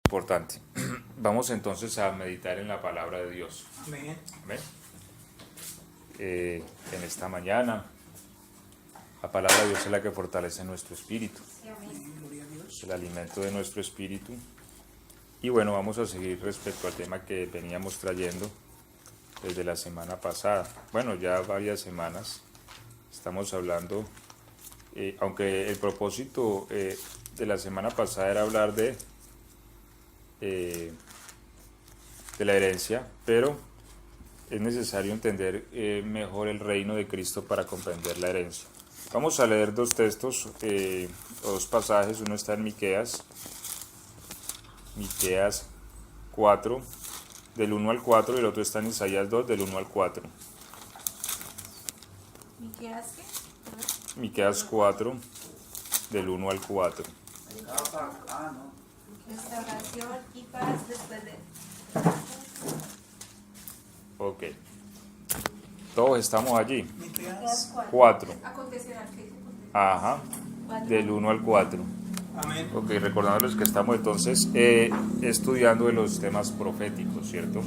Importante. Vamos entonces a meditar en la palabra de Dios. Amén. Amén. En esta mañana, la palabra de Dios es la que fortalece nuestro espíritu, Gloria a Dios. es el alimento de nuestro espíritu. Y bueno, vamos a seguir respecto al tema que veníamos trayendo desde la semana pasada. Bueno, ya varias semanas estamos hablando, aunque el propósito de la semana pasada era hablar de la herencia, pero es necesario entender mejor el reino de Cristo para comprender la herencia. Vamos a leer dos textos, dos pasajes. Uno está en Miqueas 4, del 1 al 4, y el otro está en Isaías 2, del 1 al 4. ¿Miqueas qué? Miqueas 4, del 1 al 4. Restauración y paz después de... Ok. Todos estamos allí. Miqueas. 4. Acontecerá que... Ajá. Del 1 al 4. Amén. Ok, recordándoles que estamos entonces estudiando de los temas proféticos, ¿cierto?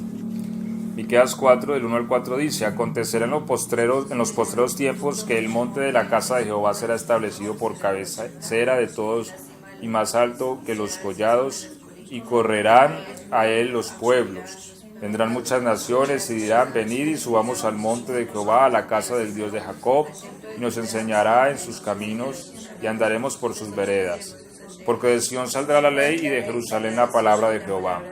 Miqueas 4, del 1 al 4 dice: acontecerá en los postreros tiempos que el monte de la casa de Jehová será establecido por cabecera de todos y más alto que los collados, y correrán a él los pueblos. Vendrán muchas naciones y dirán: venid y subamos al monte de Jehová, a la casa del Dios de Jacob, y nos enseñará en sus caminos, y andaremos por sus veredas. Porque de Sión saldrá la ley, y de Jerusalén la palabra de Jehová.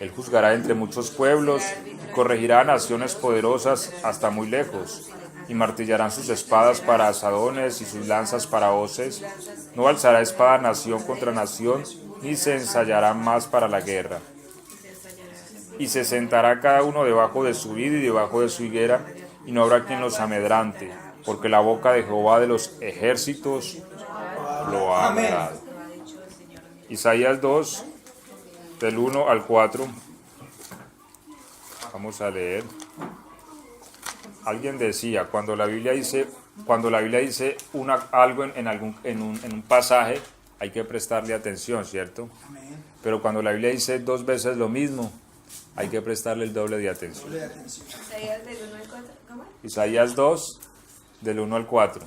Él juzgará entre muchos pueblos, y corregirá a naciones poderosas hasta muy lejos, y martillarán sus espadas para asadones y sus lanzas para hoces. No alzará espada nación contra nación, ni se ensayarán más para la guerra. Y se sentará cada uno debajo de su vid y debajo de su higuera, y no habrá quien los amedrante, porque la boca de Jehová de los ejércitos lo ha hablado. Isaías 2, del 1 al 4. Vamos a leer. Alguien decía, cuando la Biblia dice algo en un pasaje, hay que prestarle atención, ¿cierto? Amén. Pero cuando la Biblia dice dos veces lo mismo, hay que prestarle el doble de atención. Doble de atención. Isaías del 1 al 4, ¿cómo? Isaías 2, del 1 al 4.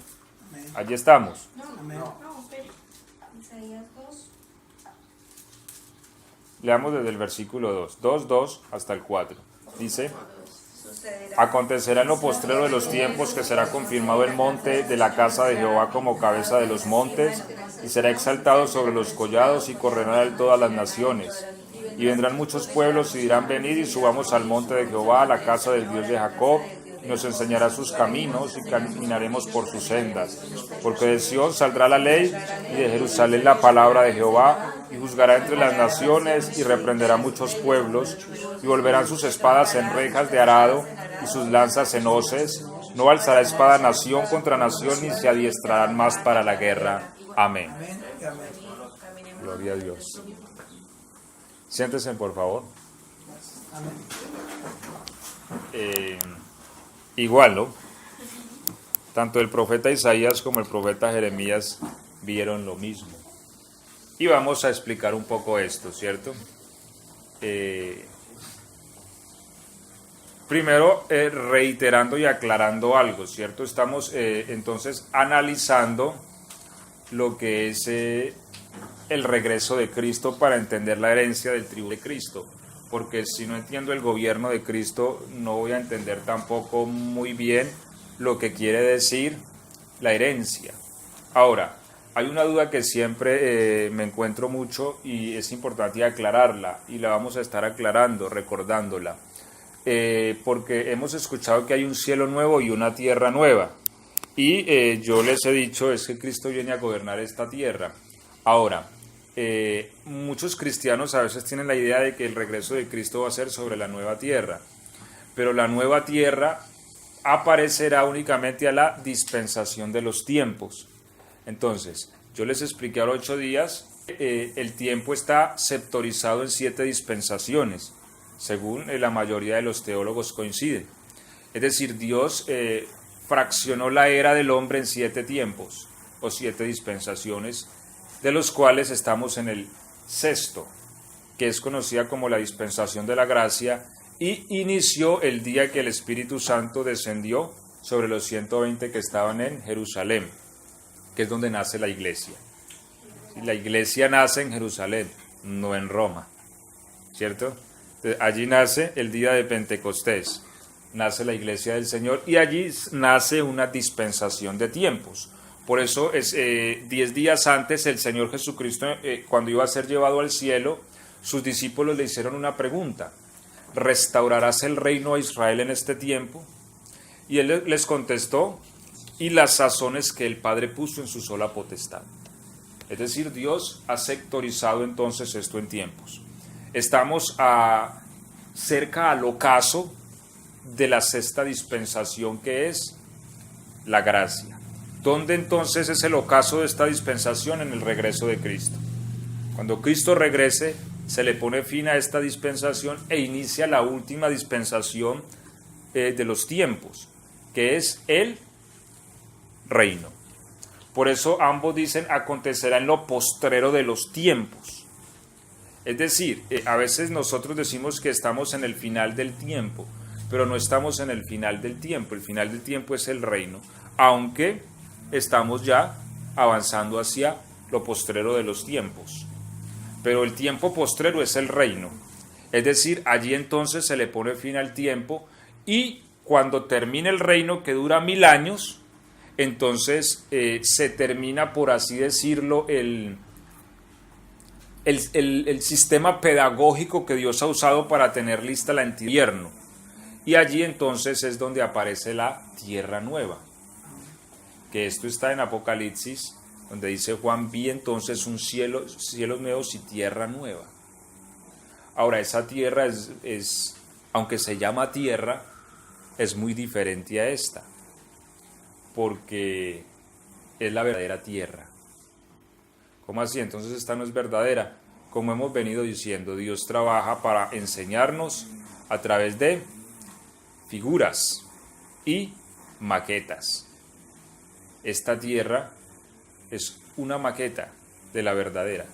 Amén. Allí estamos. Amén. No, espera. Isaías 2. Leamos desde el versículo 2 hasta el 4. Dice: Sucederá. acontecerá en lo postrero de los tiempos que será confirmado el monte de la casa de Jehová como cabeza de los montes, y será exaltado sobre los collados, y correrán a él todas las naciones. Y vendrán muchos pueblos y dirán: venid y subamos al monte de Jehová, a la casa del Dios de Jacob, y nos enseñará sus caminos, y caminaremos por sus sendas. Porque de Sión saldrá la ley, y de Jerusalén la palabra de Jehová, y juzgará entre las naciones, y reprenderá muchos pueblos, y volverán sus espadas en rejas de arado, y sus lanzas en hoces. No alzará espada nación contra nación, ni se adiestrarán más para la guerra. Amén. Amén. Y amén. Gloria a Dios. Siéntense, por favor. Amén. Igual, ¿no? Tanto el profeta Isaías como el profeta Jeremías vieron lo mismo. Y vamos a explicar un poco esto, ¿cierto? Primero, reiterando y aclarando algo, ¿cierto? Estamos entonces analizando lo que es el regreso de Cristo para entender la herencia del tributo de Cristo. Porque si no entiendo el gobierno de Cristo, no voy a entender tampoco muy bien lo que quiere decir la herencia. Ahora, hay una duda que siempre me encuentro mucho y es importante aclararla, y la vamos a estar aclarando, recordándola. Porque hemos escuchado que hay un cielo nuevo y una tierra nueva. Y yo les he dicho, es que Cristo viene a gobernar esta tierra. Ahora, muchos cristianos a veces tienen la idea de que el regreso de Cristo va a ser sobre la nueva tierra, pero la nueva tierra aparecerá únicamente a la dispensación de los tiempos. Entonces, yo les expliqué a los 8 días, el tiempo está sectorizado en 7 dispensaciones, según la mayoría de los teólogos coinciden. Es decir, Dios fraccionó la era del hombre en 7 tiempos o 7 dispensaciones, de los cuales estamos en el sexto. que es conocida como la dispensación de la gracia, y inició el día que el Espíritu Santo descendió sobre los 120 que estaban en Jerusalén, que es donde nace la iglesia. La iglesia nace en Jerusalén, no en Roma, ¿cierto? Entonces, allí nace el día de Pentecostés, nace la iglesia del Señor, y allí nace una dispensación de tiempos. Por eso, 10 días antes, el Señor Jesucristo, cuando iba a ser llevado al cielo, sus discípulos le hicieron una pregunta: ¿restaurarás el reino a Israel en este tiempo? Y él les contestó: y las sazones que el Padre puso en su sola potestad. Es decir, Dios ha sectorizado entonces esto en tiempos. Estamos cerca al ocaso de la sexta dispensación, que es la gracia. ¿Dónde entonces es el ocaso de esta dispensación? En el regreso de Cristo. Cuando Cristo regrese, se le pone fin a esta dispensación e inicia la última dispensación de los tiempos, que es el reino. Por eso ambos dicen: acontecerá en lo postrero de los tiempos. Es decir, a veces nosotros decimos que estamos en el final del tiempo, pero no estamos en el final del tiempo. El final del tiempo es el reino, aunque estamos ya avanzando hacia lo postrero de los tiempos. Pero el tiempo postrero es el reino. Es decir, allí entonces se le pone fin al tiempo, y cuando termine el reino, que dura 1000 años, entonces se termina, por así decirlo, el sistema pedagógico que Dios ha usado para tener lista la entidad del infierno. Y allí entonces es donde aparece la tierra nueva, que esto está en Apocalipsis, donde dice Juan: vi entonces un cielos nuevos y tierra nueva. Ahora, esa tierra es, aunque se llama tierra, es muy diferente a esta, porque es la verdadera tierra. ¿Cómo así? Entonces esta no es verdadera. Como hemos venido diciendo, Dios trabaja para enseñarnos a través de figuras y maquetas. Esta tierra es una maqueta de la verdadera.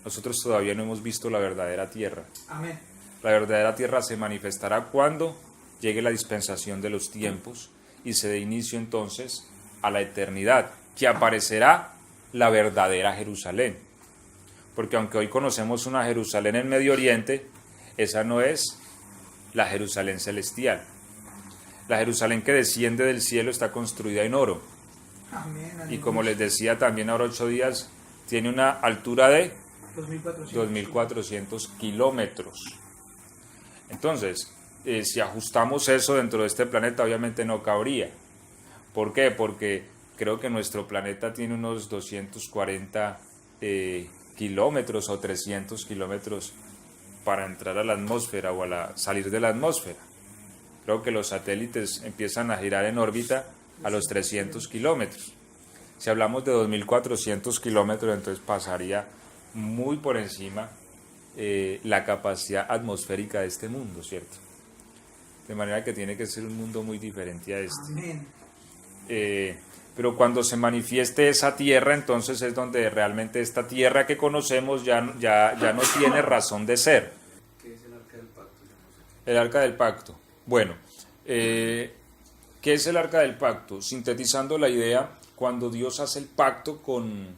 Nosotros todavía no hemos visto la verdadera tierra. Amén. La verdadera tierra se manifestará cuando llegue la dispensación de los tiempos y se dé inicio entonces a la eternidad, que aparecerá la verdadera Jerusalén. Porque aunque hoy conocemos una Jerusalén en Medio Oriente, esa no es la Jerusalén celestial. La Jerusalén que desciende del cielo está construida en oro. Amén. Y como les decía también ahora 8 días, tiene una altura de 2.400 kilómetros. Entonces, si ajustamos eso dentro de este planeta, obviamente no cabría. ¿Por qué? Porque creo que nuestro planeta tiene unos 240 kilómetros o 300 kilómetros para entrar a la atmósfera o salir de la atmósfera. Creo que los satélites empiezan a girar en órbita a los 300 kilómetros. Si hablamos de 2.400 kilómetros, entonces pasaría muy por encima la capacidad atmosférica de este mundo, ¿cierto? De manera que tiene que ser un mundo muy diferente a este. Amén. Pero cuando se manifieste esa tierra, entonces es donde realmente esta tierra que conocemos ya no tiene razón de ser. ¿Qué es el arca del pacto? El arca del pacto. Bueno, ¿qué es el arca del pacto? Sintetizando la idea, cuando Dios hace el pacto con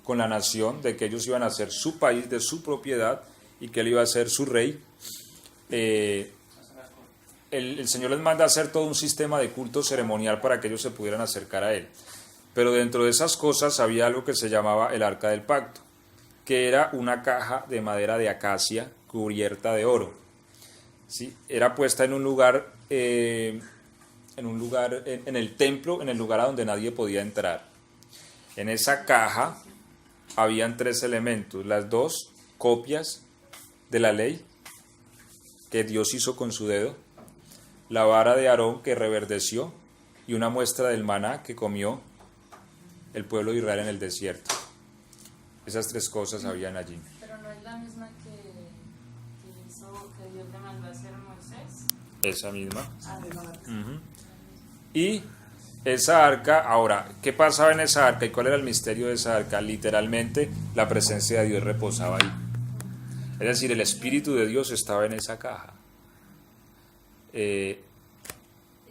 la nación de que ellos iban a ser su país, de su propiedad, y que Él iba a ser su rey, el Señor les manda a hacer todo un sistema de culto ceremonial para que ellos se pudieran acercar a Él. Pero dentro de esas cosas había algo que se llamaba el arca del pacto, que era una caja de madera de acacia cubierta de oro. ¿Sí? Era puesta en un lugar, en el templo, en el lugar a donde nadie podía entrar. En esa caja habían 3 elementos: las 2 copias de la ley que Dios hizo con su dedo, la vara de Aarón que reverdeció y una muestra del maná que comió el pueblo de Israel en el desierto. Esas 3 cosas habían allí. Pero no es la misma que Dios le mandó a hacer a Moisés. Esa misma. Amén. Y esa arca, ahora, ¿qué pasaba en esa arca y cuál era el misterio de esa arca? Literalmente, la presencia de Dios reposaba ahí. Es decir, el Espíritu de Dios estaba en esa caja. Ellos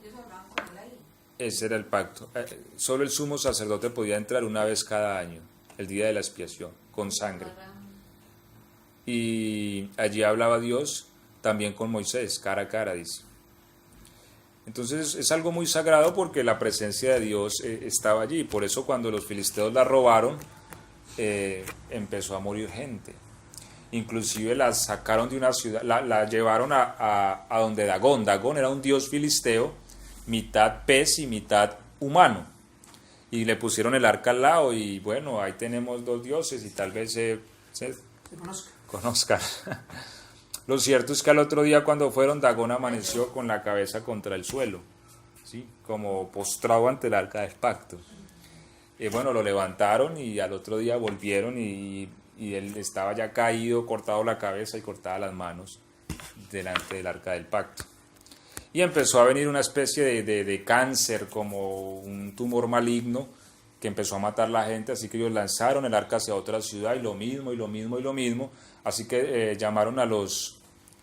hablaban con él ahí. Ese era el pacto. Solo el sumo sacerdote podía entrar una vez cada año, el día de la expiación, con sangre. Y allí hablaba Dios también con Moisés, cara a cara, dice. Entonces es algo muy sagrado porque la presencia de Dios estaba allí. Por eso cuando los filisteos la robaron, empezó a morir gente. Inclusive la sacaron de una ciudad, la llevaron a donde Dagón. Dagón era un dios filisteo, mitad pez y mitad humano. Y le pusieron el arca al lado y bueno, ahí tenemos dos dioses y tal vez se conozcan. Lo cierto es que al otro día cuando fueron, Dagón amaneció con la cabeza contra el suelo, ¿sí? Como postrado ante el arca del pacto. Y bueno, lo levantaron y al otro día volvieron y él estaba ya caído, cortado la cabeza y cortadas las manos delante del arca del pacto. Y empezó a venir una especie de cáncer, como un tumor maligno, que empezó a matar a la gente, así que ellos lanzaron el arca hacia otra ciudad y lo mismo, y lo mismo, y lo mismo. Así que llamaron a los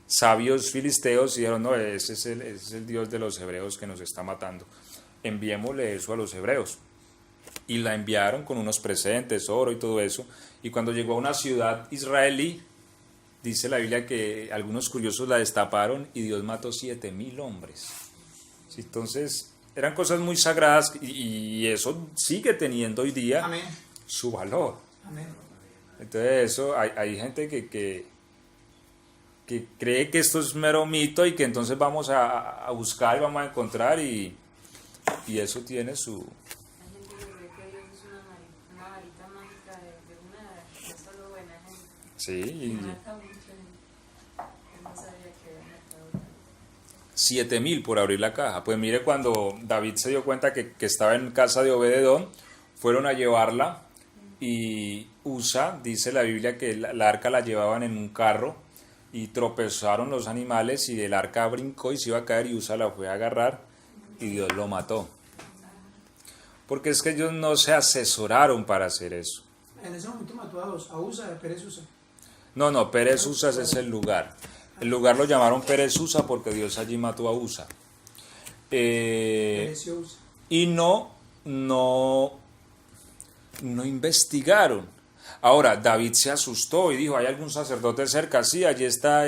sabios filisteos y dijeron, no, ese es el Dios de los hebreos que nos está matando. Enviémosle eso a los hebreos. Y la enviaron con unos presentes, oro y todo eso. Y cuando llegó a una ciudad israelí, dice la Biblia que algunos curiosos la destaparon y Dios mató 7,000 hombres. ¿Sí? Entonces, eran cosas muy sagradas y eso sigue teniendo hoy día Amén. su valor. Amén. Entonces, eso hay gente que cree que esto es mero mito y que entonces vamos a buscar y vamos a encontrar y eso tiene su... Hay gente que cree que Dios es una varita mágica de una, es solo buena gente. Sí, y Mata mucha gente. Yo no sabía que había matado tanto. 7,000 por abrir la caja. Pues mire, cuando David se dio cuenta que estaba en casa de Obededón, fueron a llevarla y Usa, dice la Biblia que la arca la llevaban en un carro y tropezaron los animales y el arca brincó y se iba a caer y Usa la fue a agarrar y Dios lo mató. Porque es que ellos no se asesoraron para hacer eso. En ese momento mató a dos, a Usa y a Pérez Usa. No, Pérez Usa es el lugar. El lugar lo llamaron Pérez Usa porque Dios allí mató a Usa. Pérez y Usa. Y no investigaron. Ahora, David se asustó y dijo, ¿hay algún sacerdote cerca? Sí, allí está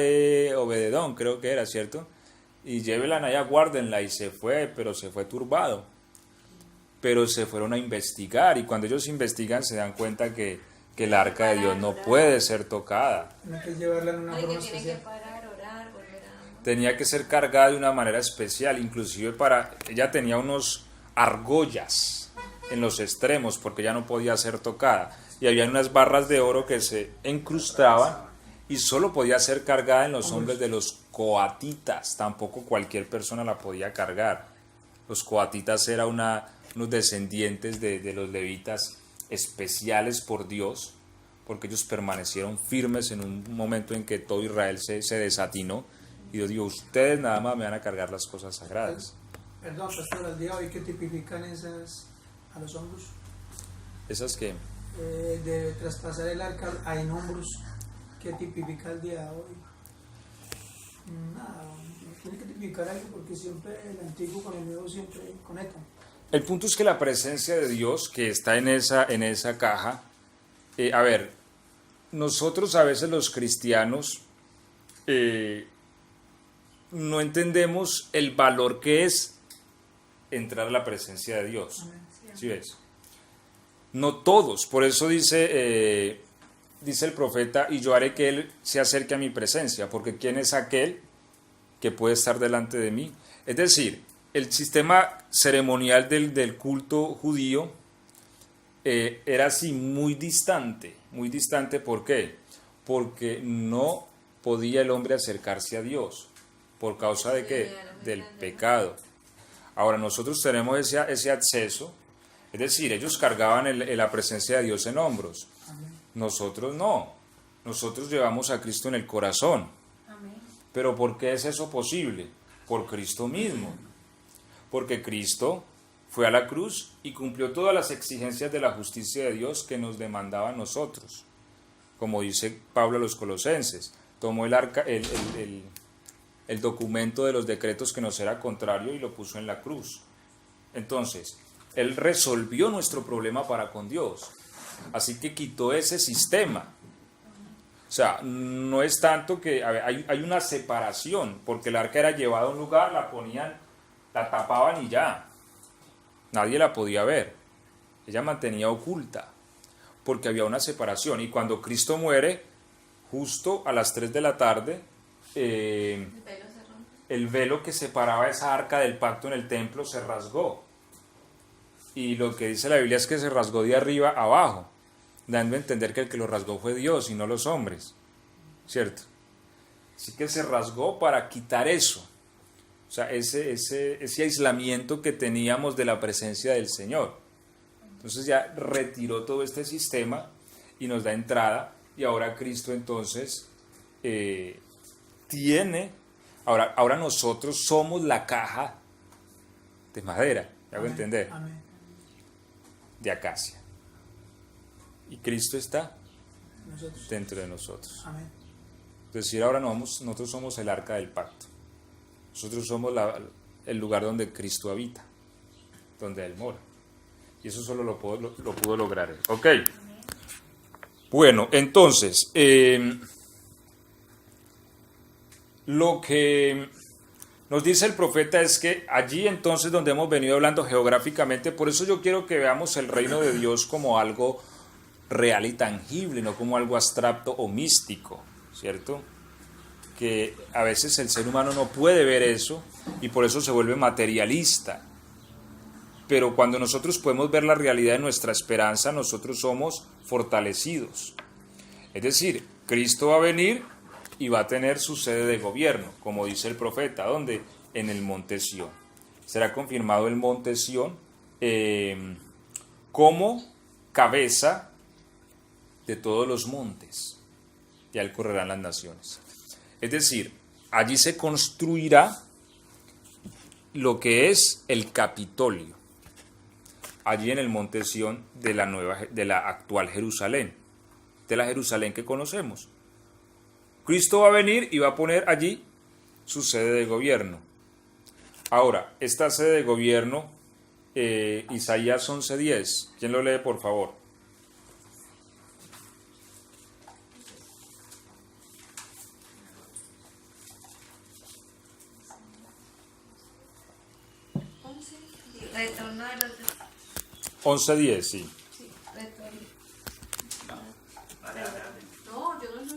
Obededón, creo que era, ¿cierto? Y llévenla allá, guárdenla, y se fue, pero se fue turbado. Pero se fueron a investigar, y cuando ellos investigan se dan cuenta que el arca de Dios no puede ser tocada. Tiene que llevarla en una Hay forma que tienen que especial. parar, orar, volver a... Tenía que ser cargada de una manera especial, inclusive ella tenía unos argollas en los extremos porque ya no podía ser tocada y había unas barras de oro que se incrustaban y solo podía ser cargada en los hombres de los coatitas, tampoco cualquier persona la podía cargar. Los coatitas eran unos descendientes de los levitas especiales por Dios, porque ellos permanecieron firmes en un momento en que todo Israel se desatinó y Dios dijo, ustedes nada más me van a cargar las cosas sagradas. Perdón, pastor, al día de hoy, ¿qué tipifican esas a los hombros? Esas que De traspasar el arca en hombros, ¿qué tipifica el día de hoy? Nada, tiene que tipificar algo porque siempre el antiguo con el nuevo siempre conectan. el punto es que la presencia de Dios que está en esa caja, a ver, nosotros a veces los cristianos no entendemos el valor que es entrar a la presencia de Dios. ¿Sí ves? No todos, por eso dice el profeta, y yo haré que Él se acerque a mi presencia, porque ¿quién es aquel que puede estar delante de mí? Es decir, el sistema ceremonial del culto judío era así muy distante, ¿por qué? Porque no podía el hombre acercarse a Dios, ¿por causa de qué? Del pecado. Ahora nosotros tenemos ese acceso, es decir, ellos cargaban la presencia de Dios en hombros, nosotros no, nosotros llevamos a Cristo en el corazón. ¿Pero por qué es eso posible? Por Cristo mismo, porque Cristo fue a la cruz y cumplió todas las exigencias de la justicia de Dios que nos demandaba a nosotros, como dice Pablo a los Colosenses, tomó el arca, el documento de los decretos que nos era contrario y lo puso en la cruz. Entonces, Él resolvió nuestro problema para con Dios. Así que quitó ese sistema. O sea, no es tanto que hay una separación, porque el arca era llevada a un lugar, la ponían, la tapaban y ya. Nadie la podía ver. Ella mantenía oculta, porque había una separación. Y cuando Cristo muere, justo a las 3 de la tarde, El pelo se rompe. el velo que separaba esa arca del pacto en el templo se rasgó. Y lo que dice la Biblia es que se rasgó de arriba a abajo, dando a entender que el que lo rasgó fue Dios y no los hombres, ¿cierto? Así que se rasgó para quitar eso, o sea, ese aislamiento que teníamos de la presencia del Señor. Entonces ya retiró todo este sistema y nos da entrada, y ahora Cristo entonces tiene, ahora nosotros somos la caja de madera, ¿me hago entender? Amén. De acacia. Y Cristo está Nosotros. dentro de nosotros. Amén. Es decir, ahora nosotros somos el arca del pacto. Nosotros somos el lugar donde Cristo habita, donde Él mora. Y eso solo lo pudo lograr Él. Ok. Bueno, entonces, lo que nos dice el profeta es que allí entonces donde hemos venido hablando geográficamente, por eso yo quiero que veamos el reino de Dios como algo real y tangible, no como algo abstracto o místico, ¿cierto? Que a veces el ser humano no puede ver eso y por eso se vuelve materialista. Pero cuando nosotros podemos ver la realidad de nuestra esperanza, nosotros somos fortalecidos. Es decir, Cristo va a venir y va a tener su sede de gobierno, como dice el profeta, ¿dónde? En el monte Sión. Será confirmado el monte Sión como cabeza de todos los montes. Ya Él correrán las naciones. Es decir, allí se construirá lo que es el Capitolio, allí en el monte Sión de la actual Jerusalén, de la Jerusalén que conocemos. Cristo va a venir y va a poner allí su sede de gobierno. Ahora, esta sede de gobierno, Isaías 11:10, ¿quién lo lee, por favor? Retorno de los... 11:10, sí. Sí, retorno. No, yo no tengo.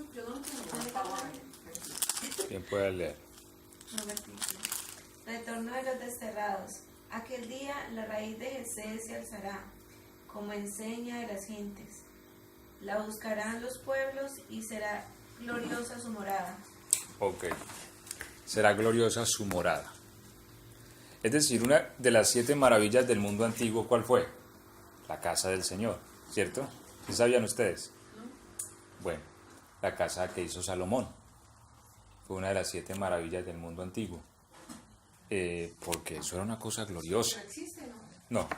¿Quién puede leer? Retorno de los desterrados. Aquel día la raíz de Jesé se alzará como enseña de las gentes. La buscarán los pueblos y será gloriosa su morada. Ok. Será gloriosa su morada. Es decir, una de las 7 maravillas del mundo antiguo, ¿cuál fue? La casa del Señor, ¿cierto? ¿Sí sabían ustedes? Bueno, la casa que hizo Salomón fue una de las 7 maravillas del mundo antiguo, porque eso era una cosa gloriosa. ¿Existe, no? No,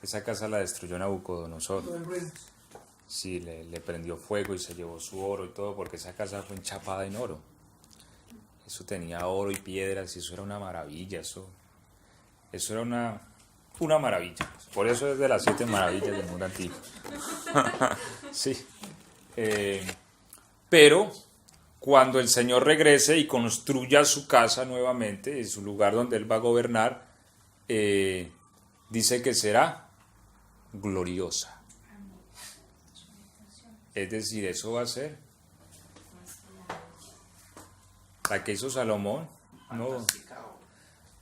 esa casa la destruyó Nabucodonosor. Todo en ruinas. Sí, le prendió fuego y se llevó su oro y todo, porque esa casa fue enchapada en oro. Eso tenía oro y piedras y eso era una maravilla, eso era una maravilla. Por eso es de las 7 maravillas del mundo antiguo. Sí. Pero cuando el Señor regrese y construya su casa nuevamente, en su lugar donde Él va a gobernar, dice que será gloriosa. Es decir, eso va a ser la que hizo Salomón. No.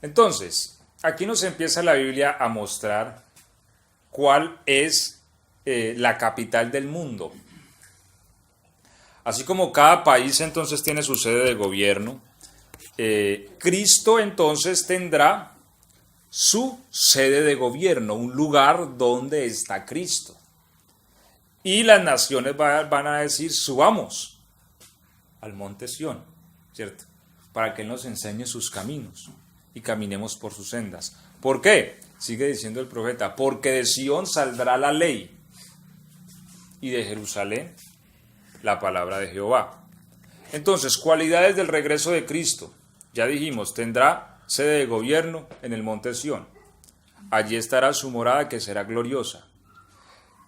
Entonces, aquí nos empieza la Biblia a mostrar cuál es la capital del mundo. Así como cada país entonces tiene su sede de gobierno, Cristo entonces tendrá su sede de gobierno, un lugar donde está Cristo. Y las naciones van a decir, subamos al monte Sión, ¿cierto? Para que Él nos enseñe sus caminos y caminemos por sus sendas. ¿Por qué? Sigue diciendo el profeta, porque de Sión saldrá la ley y de Jerusalén la palabra de Jehová. Entonces, cualidades del regreso de Cristo. Ya dijimos, tendrá sede de gobierno en el monte Sión. Allí estará su morada, que será gloriosa.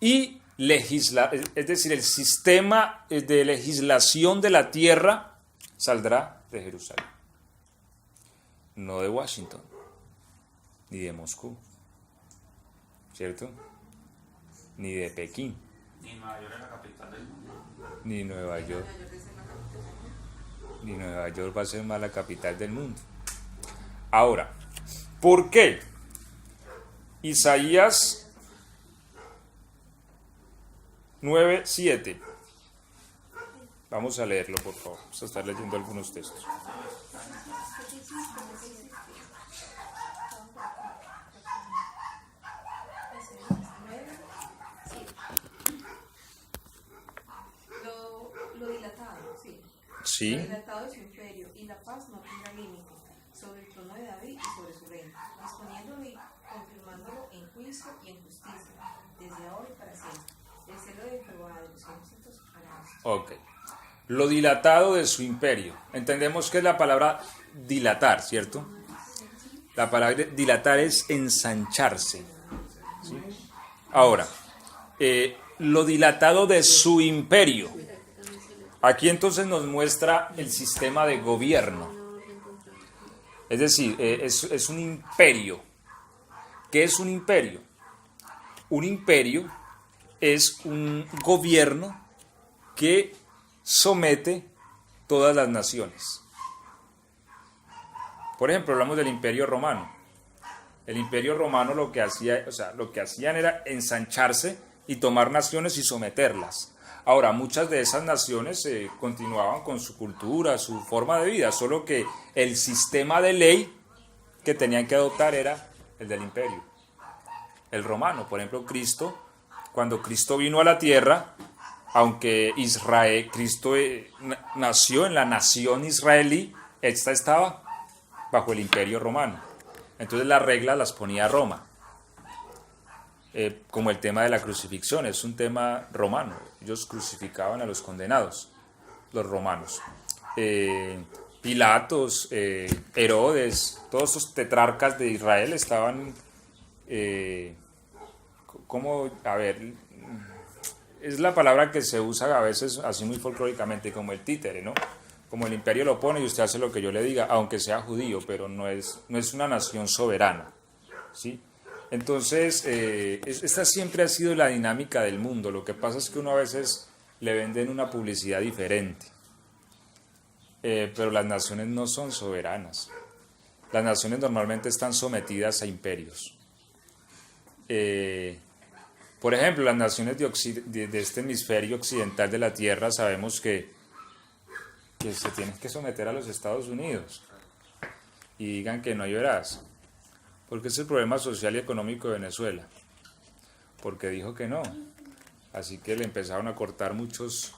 Y es decir, el sistema de legislación de la tierra saldrá de Jerusalén. No de Washington, ni de Moscú, ¿cierto? Ni de Pekín. Ni Nueva York es la capital del mundo. Ni Nueva York. Ni Nueva York va a ser más la capital del mundo. Ahora, ¿por qué? Isaías 9:7. Vamos a leerlo, por favor. Vamos a estar leyendo algunos textos. Lo dilatado, sí. Sí. Lo dilatado de su imperio, y la paz no tendrá límite sobre el trono de David y sobre su reino, disponiéndolo y confirmándolo en juicio y en justicia, desde ahora y para siempre. El celo de Jehová de los ejércitos hará esto. Ok. Lo dilatado de su imperio. Entendemos que es la palabra dilatar, ¿cierto? La palabra dilatar es ensancharse. ¿Sí? Ahora, lo dilatado de su imperio. Aquí entonces nos muestra el sistema de gobierno. Es decir, es un imperio. ¿Qué es un imperio? Un imperio es un gobierno que somete todas las naciones. Por ejemplo, hablamos del Imperio Romano. El Imperio Romano lo que hacían era ensancharse y tomar naciones y someterlas. Ahora, muchas de esas naciones continuaban con su cultura, su forma de vida, solo que el sistema de ley que tenían que adoptar era el del imperio, el romano. Por ejemplo, cuando Cristo vino a la tierra, aunque Cristo nació en la nación israelí, esta estaba bajo el imperio romano. Entonces las reglas las ponía Roma. Como el tema de la crucifixión, es un tema romano. Ellos crucificaban a los condenados, los romanos. Pilatos, Herodes, todos esos tetrarcas de Israel estaban, es la palabra que se usa a veces así muy folclóricamente, como el títere, ¿no? Como el imperio lo pone y usted hace lo que yo le diga, aunque sea judío, pero no es una nación soberana, ¿sí? Entonces, esta siempre ha sido la dinámica del mundo. Lo que pasa es que uno a veces le venden una publicidad diferente. Pero las naciones no son soberanas. Las naciones normalmente están sometidas a imperios. Por ejemplo, las naciones de este hemisferio occidental de la Tierra sabemos que se tienen que someter a los Estados Unidos. Y digan que no llorás. Porque es el problema social y económico de Venezuela. Porque dijo que no. Así que le empezaron a cortar muchos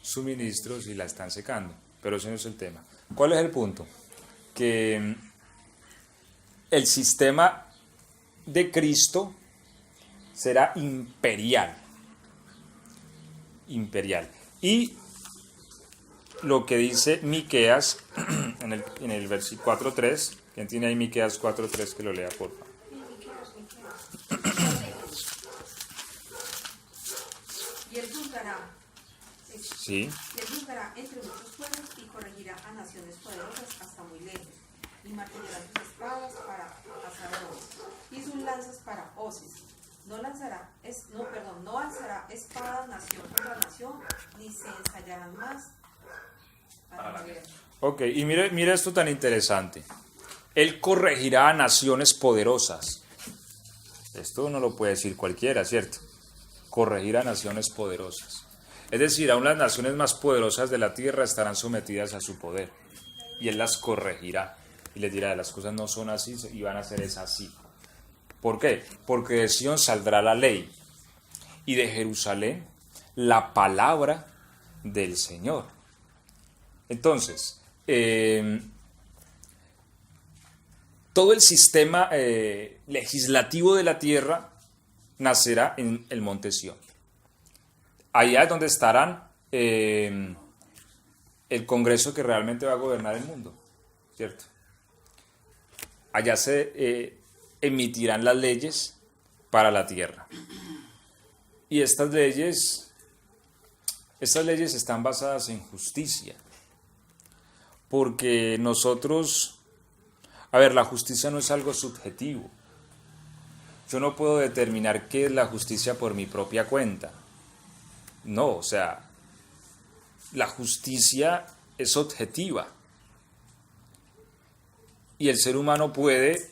suministros y la están secando. Pero ese no es el tema. ¿Cuál es el punto? Que el sistema de Cristo será imperial. Imperial. Y lo que dice Miqueas en el versículo 4:3, ¿quién tiene ahí Miqueas 4:3 que lo lea, por favor? Y él juzgará. Sí. Y él juzgará entre muchos pueblos y corregirá a naciones poderosas hasta muy lejos. Y martillará sus espadas para azadones y sus lanzas para hoces. No alzará espada nación contra nación, ni se ensayarán más para la guerra. Ok, y mire esto tan interesante. Él corregirá a naciones poderosas. Esto no lo puede decir cualquiera, ¿cierto? Corregir a naciones poderosas. Es decir, aún las naciones más poderosas de la tierra estarán sometidas a su poder. Y Él las corregirá. Y les dirá, las cosas no son así y van a ser así. ¿Por qué? Porque de Sión saldrá la ley. Y de Jerusalén la palabra del Señor. Entonces, todo el sistema legislativo de la tierra nacerá en el monte Sión. Allá es donde estarán el Congreso que realmente va a gobernar el mundo, ¿cierto? Allá se emitirán las leyes para la tierra. Y estas leyes están basadas en justicia. Porque nosotros, la justicia no es algo subjetivo. Yo no puedo determinar qué es la justicia por mi propia cuenta. No, o sea, la justicia es objetiva. Y el ser humano puede,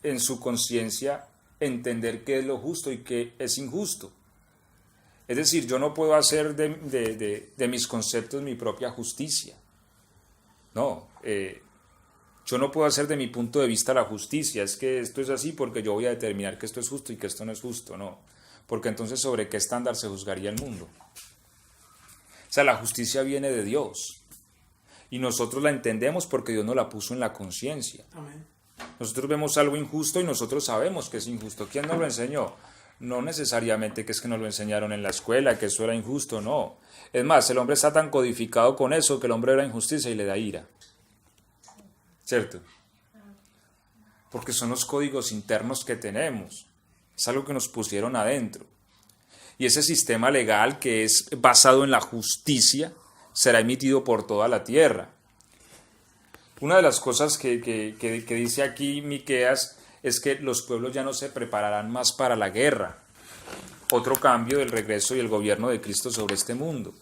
en su conciencia, entender qué es lo justo y qué es injusto. Es decir, yo no puedo hacer de mis conceptos mi propia justicia. No, yo no puedo hacer de mi punto de vista la justicia. Es que esto es así porque yo voy a determinar que esto es justo y que esto no es justo. No, porque entonces ¿sobre qué estándar se juzgaría el mundo? O sea, la justicia viene de Dios. Y nosotros la entendemos porque Dios nos la puso en la conciencia. Amén. Nosotros vemos algo injusto y nosotros sabemos que es injusto. ¿Quién nos lo enseñó? No necesariamente que es que nos lo enseñaron en la escuela, que eso era injusto, no. Es más, el hombre está tan codificado con eso que el hombre era injusticia y le da ira. ¿Cierto? Porque son los códigos internos que tenemos. Es algo que nos pusieron adentro. Y ese sistema legal que es basado en la justicia será emitido por toda la tierra. Una de las cosas que dice aquí Miqueas es que los pueblos ya no se prepararán más para la guerra. Otro cambio del regreso y el gobierno de Cristo sobre este mundo.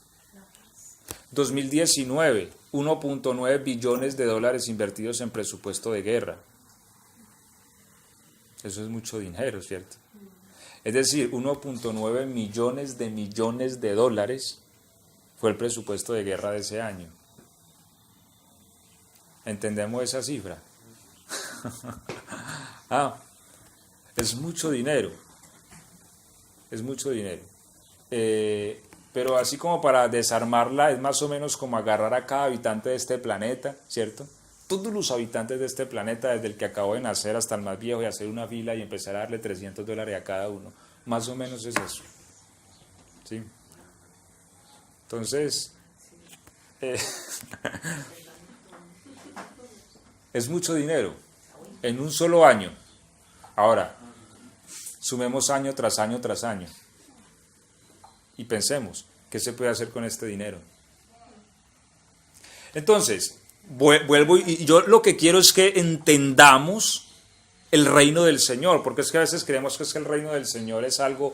2019, 1.9 billones de dólares invertidos en presupuesto de guerra. Eso es mucho dinero, ¿cierto? Es decir, 1.9 millones de dólares fue el presupuesto de guerra de ese año. ¿Entendemos esa cifra? Es mucho dinero. Es mucho dinero. Pero así como para desarmarla, es más o menos como agarrar a cada habitante de este planeta, ¿cierto? Todos los habitantes de este planeta, desde el que acabó de nacer hasta el más viejo, y hacer una fila y empezar a darle $300 a cada uno. Más o menos es eso. ¿Sí? Entonces, es mucho dinero en un solo año. Ahora, sumemos año tras año tras año y pensemos, ¿qué se puede hacer con este dinero? Entonces, vuelvo y yo lo que quiero es que entendamos el reino del Señor, porque es que a veces creemos que es que el reino del Señor es algo,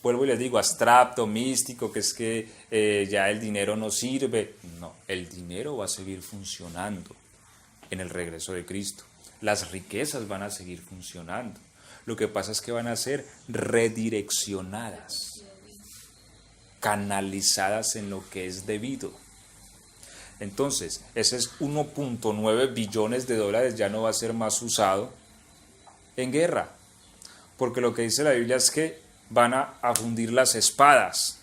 vuelvo y les digo, abstracto, místico, que es que ya el dinero no sirve. No, el dinero va a seguir funcionando en el regreso de Cristo. Las riquezas van a seguir funcionando. Lo que pasa es que van a ser redireccionadas, canalizadas en lo que es debido. Entonces, ese es 1.9 billones de dólares ya no va a ser más usado en guerra, porque lo que dice la Biblia es que van a fundir las espadas,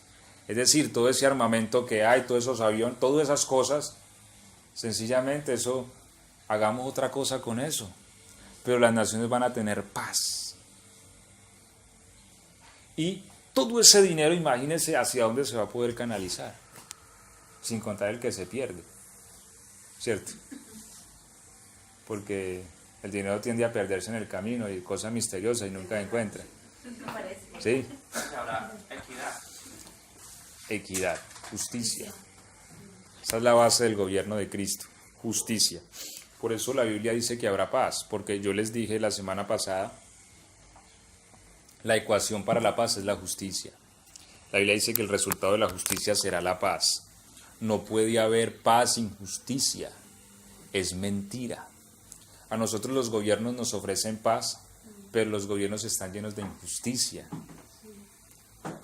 es decir, todo ese armamento que hay, todos esos aviones, todas esas cosas, sencillamente eso, hagamos otra cosa con eso, pero las naciones van a tener paz. Y todo ese dinero, imagínense hacia dónde se va a poder canalizar, sin contar el que se pierde, ¿cierto? Porque el dinero tiende a perderse en el camino y cosas misteriosas y nunca encuentra. ¿Sí? Habrá equidad. Equidad, justicia. Esa es la base del gobierno de Cristo, justicia. Por eso la Biblia dice que habrá paz, porque yo les dije la semana pasada, la ecuación para la paz es la justicia. La Biblia dice que el resultado de la justicia será la paz. No puede haber paz sin justicia. Es mentira. A nosotros los gobiernos nos ofrecen paz, pero los gobiernos están llenos de injusticia.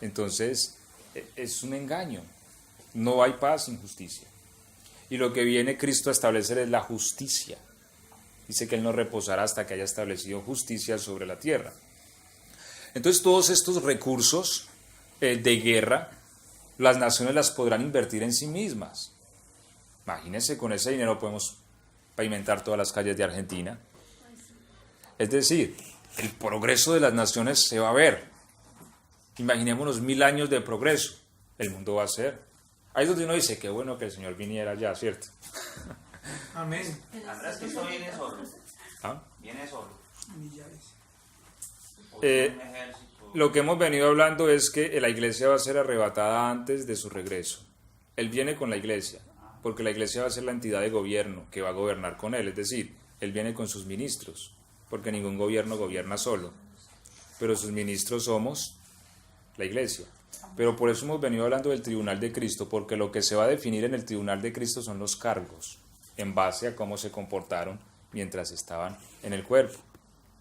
Entonces, es un engaño. No hay paz sin justicia. Y lo que viene Cristo a establecer es la justicia. Dice que Él no reposará hasta que haya establecido justicia sobre la tierra. Entonces, todos estos recursos de guerra, las naciones las podrán invertir en sí mismas. Imagínense, con ese dinero podemos pavimentar todas las calles de Argentina. Es decir, el progreso de las naciones se va a ver. Imaginémonos 1000 años de progreso. El mundo va a ser Ahí es donde uno dice, qué bueno que el Señor viniera ya, ¿cierto? Amén. Andrés, Cristo viene solo. ¿Ah? Viene solo. Millares. O tiene un ejército. Lo que hemos venido hablando es que la iglesia va a ser arrebatada antes de su regreso. Él viene con la iglesia, porque la iglesia va a ser la entidad de gobierno que va a gobernar con él. Es decir, él viene con sus ministros, porque ningún gobierno gobierna solo. Pero sus ministros somos la iglesia. Pero por eso hemos venido hablando del tribunal de Cristo, porque lo que se va a definir en el tribunal de Cristo son los cargos, en base a cómo se comportaron mientras estaban en el cuerpo.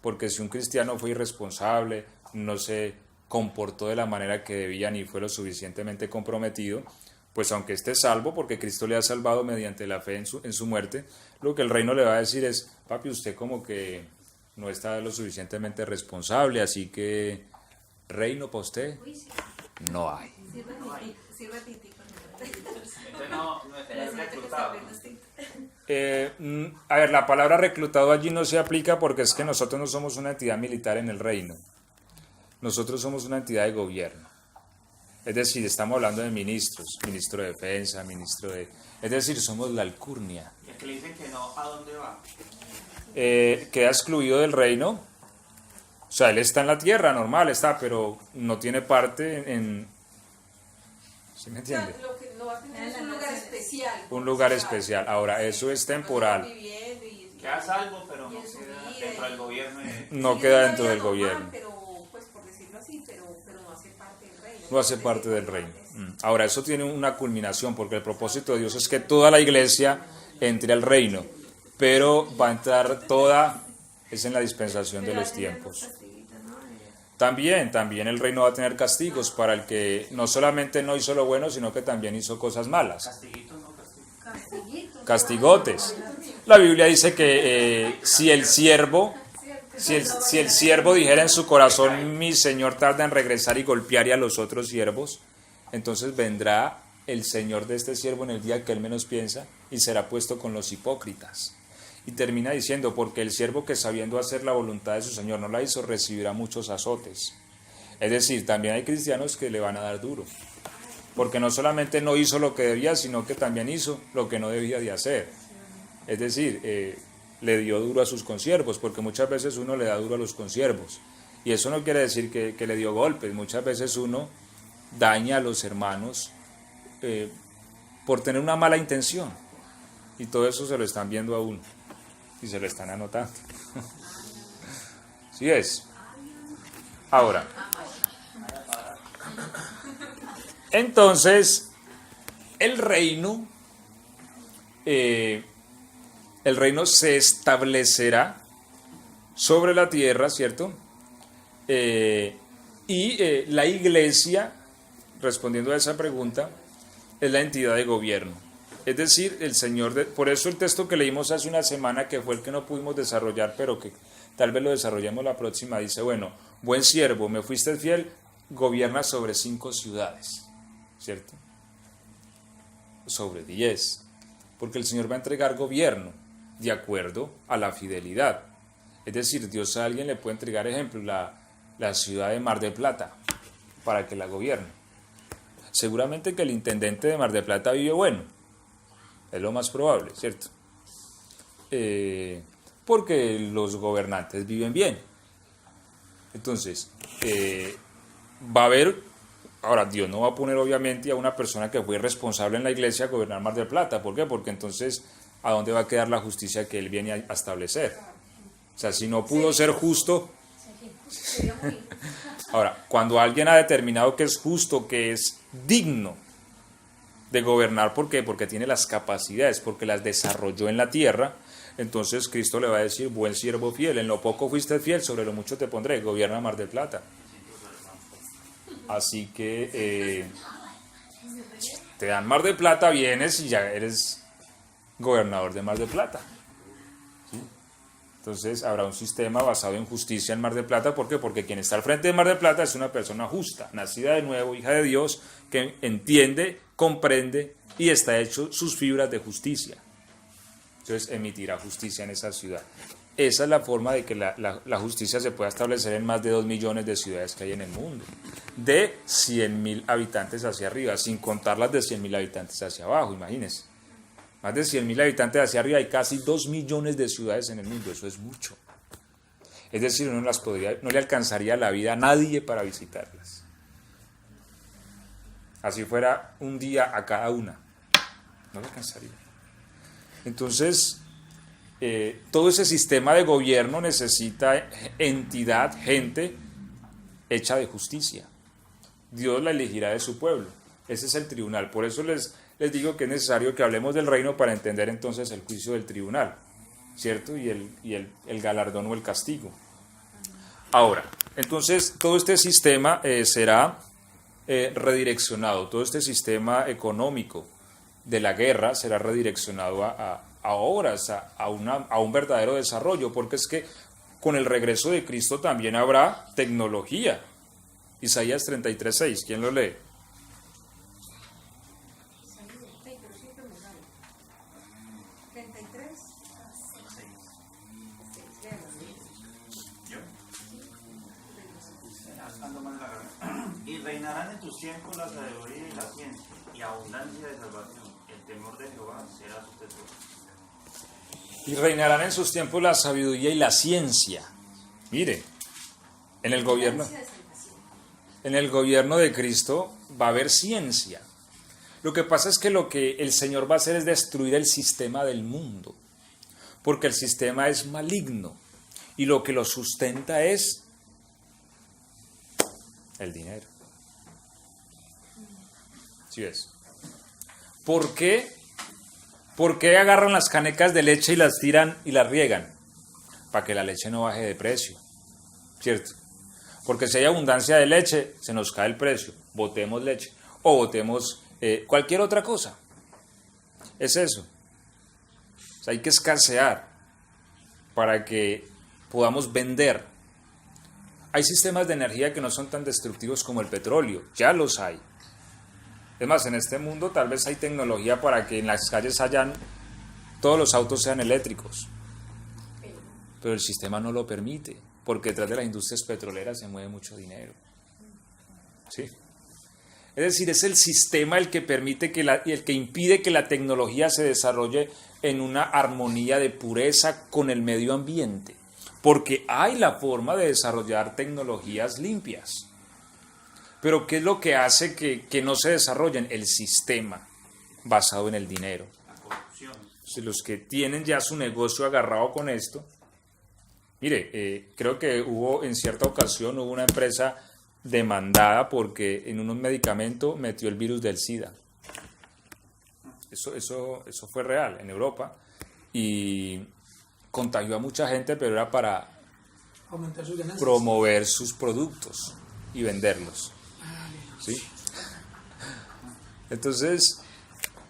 Porque si un cristiano fue irresponsable, no se comportó de la manera que debía ni fue lo suficientemente comprometido, pues aunque esté salvo, porque Cristo le ha salvado mediante la fe en su muerte, lo que el reino le va a decir es, papi, usted como que no está lo suficientemente responsable, así que reino para usted no hay. Sirva titico. Entonces no es reclutado. A ver, la palabra reclutado allí no se aplica porque es que nosotros no somos una entidad militar en el reino. Nosotros somos una entidad de gobierno. Es decir, estamos hablando de ministros, ministro de defensa, ministro de... Es decir, somos la alcurnia. Y es que le dicen que no, ¿a dónde va? Queda excluido del reino. O sea, él está en la tierra, normal está, pero no tiene parte en... ¿Sí me entiende? Lo que no va a tener es un lugar especial. Un lugar especial. Ahora, eso es temporal. Queda salvo, pero no queda dentro del gobierno. No queda dentro del gobierno. Pero, pues por decirlo así, pero no hace parte del reino. No hace parte del reino. Ahora, eso tiene una culminación, porque el propósito de Dios es que toda la iglesia entre al reino, pero va a entrar toda, es en la dispensación de los tiempos. También el reino va a tener castigos para el que no solamente no hizo lo bueno, sino que también hizo cosas malas. Castiguitos, no castiguitos. Castigotes. La Biblia dice que si el siervo dijera en su corazón, mi Señor tarda en regresar y golpear a los otros siervos, entonces vendrá el Señor de este siervo en el día que él menos piensa y será puesto con los hipócritas. Y termina diciendo, porque el siervo que sabiendo hacer la voluntad de su Señor no la hizo, recibirá muchos azotes. Es decir, también hay cristianos que le van a dar duro, porque no solamente no hizo lo que debía, sino que también hizo lo que no debía de hacer. Es decir, le dio duro a sus consiervos, porque muchas veces uno le da duro a los consiervos. Y eso no quiere decir que le dio golpes, muchas veces uno daña a los hermanos por tener una mala intención. Y todo eso se lo están viendo a uno. Y se lo están anotando. ¿Sí es? Ahora. Entonces, el reino se establecerá sobre la tierra, ¿cierto? Y la iglesia, respondiendo a esa pregunta, es la entidad de gobierno. Es decir, el Señor, por eso el texto que leímos hace una semana, que fue el que no pudimos desarrollar, pero que tal vez lo desarrollemos la próxima, dice, bueno, buen siervo, me fuiste fiel, gobierna sobre 5 ciudades, ¿cierto? Sobre 10, porque el Señor va a entregar gobierno de acuerdo a la fidelidad. Es decir, Dios a alguien le puede entregar, ejemplo, la ciudad de Mar del Plata, para que la gobierne. Seguramente que el intendente de Mar del Plata vive bueno. Es lo más probable, ¿cierto? Porque los gobernantes viven bien. Entonces, va a haber... Ahora, Dios no va a poner obviamente a una persona que fue irresponsable en la iglesia a gobernar Mar del Plata. ¿Por qué? Porque entonces, ¿a dónde va a quedar la justicia que él viene a establecer? O sea, si no pudo ser justo... Ahora, cuando alguien ha determinado que es justo, que es digno de gobernar, ¿por qué? Porque tiene las capacidades, porque las desarrolló en la tierra, entonces Cristo le va a decir, buen siervo fiel, en lo poco fuiste fiel, sobre lo mucho te pondré, gobierna Mar del Plata. Así que te dan Mar del Plata, vienes y ya eres gobernador de Mar del Plata. ¿Sí? Entonces habrá un sistema basado en justicia en Mar del Plata, ¿por qué? Porque quien está al frente de Mar del Plata es una persona justa, nacida de nuevo, hija de Dios, que entiende, comprende y está hecho sus fibras de justicia. Entonces emitirá justicia en esa ciudad. esa es la forma de que la justicia se pueda establecer en más de 2 millones de ciudades que hay en el mundo, de 100.000 habitantes hacia arriba, sin contar las de 100.000 habitantes hacia abajo, imagínense. Más de 100.000 habitantes hacia arriba, hay casi 2 millones de ciudades en el mundo, eso es mucho. Es decir, no le alcanzaría la vida a nadie para visitarlas. Así fuera un día a cada una, no le alcanzaría. Entonces, todo ese sistema de gobierno necesita entidad, gente hecha de justicia. Dios la elegirá de su pueblo. Ese es el tribunal. Por eso les digo que es necesario que hablemos del reino para entender entonces el juicio del tribunal, ¿cierto? Y el galardón o el castigo. Ahora, entonces todo este sistema será redireccionado, todo este sistema económico de la guerra será redireccionado a obras, a un verdadero desarrollo, porque es que con el regreso de Cristo también habrá tecnología. Isaías 33:6, ¿quién lo lee? Y reinarán en tus tiempos la sabiduría y la ciencia, y abundancia de salvación. El temor de Jehová será su tesoro. Y reinarán en sus tiempos la sabiduría y la ciencia. Mire, en el gobierno de Cristo va a haber ciencia. Lo que pasa es que lo que el Señor va a hacer es destruir el sistema del mundo, porque el sistema es maligno y lo que lo sustenta es el dinero. ¿Sí ves? ¿Por qué? ¿Por qué agarran las canecas de leche y las tiran y las riegan? Para que la leche no baje de precio, ¿cierto? Porque si hay abundancia de leche, se nos cae el precio. Botemos leche o botemos cualquier otra cosa. Es eso. O sea, hay que escasear para que podamos vender. Hay sistemas de energía que no son tan destructivos como el petróleo, ya los hay. Es más, en este mundo tal vez hay tecnología para que en las calles todos los autos sean eléctricos. Pero el sistema no lo permite, porque detrás de las industrias petroleras se mueve mucho dinero. ¿Sí? Es decir, es el sistema el que permite el que impide que la tecnología se desarrolle en una armonía de pureza con el medio ambiente. Porque hay la forma de desarrollar tecnologías limpias. Pero ¿qué es lo que hace que no se desarrollen? El sistema basado en el dinero. La corrupción. Entonces, los que tienen ya su negocio agarrado con esto. Mire, creo que en cierta ocasión hubo una empresa demandada porque en unos medicamentos metió el virus del SIDA. Eso fue real en Europa y contagió a mucha gente, pero era para aumentar sus ganancias, promover sus productos y venderlos. ¿Sí? Entonces,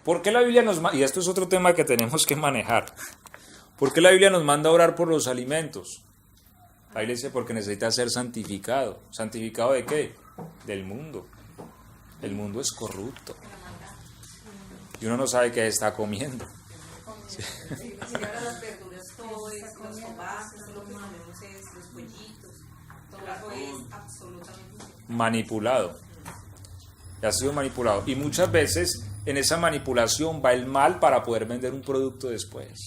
¿por qué la Biblia nos manda? Y esto es otro tema que tenemos que manejar. ¿Por qué la Biblia nos manda a orar por los alimentos? La Biblia dice porque necesita ser santificado. ¿Santificado de qué? Del mundo. El mundo es corrupto. Y uno no sabe qué está comiendo. Sí. Ahora las verduras, todo es, los tomates, lo que comemos es los pollitos, todo eso es absolutamente manipulado. Ha sido manipulado. Y muchas veces en esa manipulación va el mal para poder vender un producto después.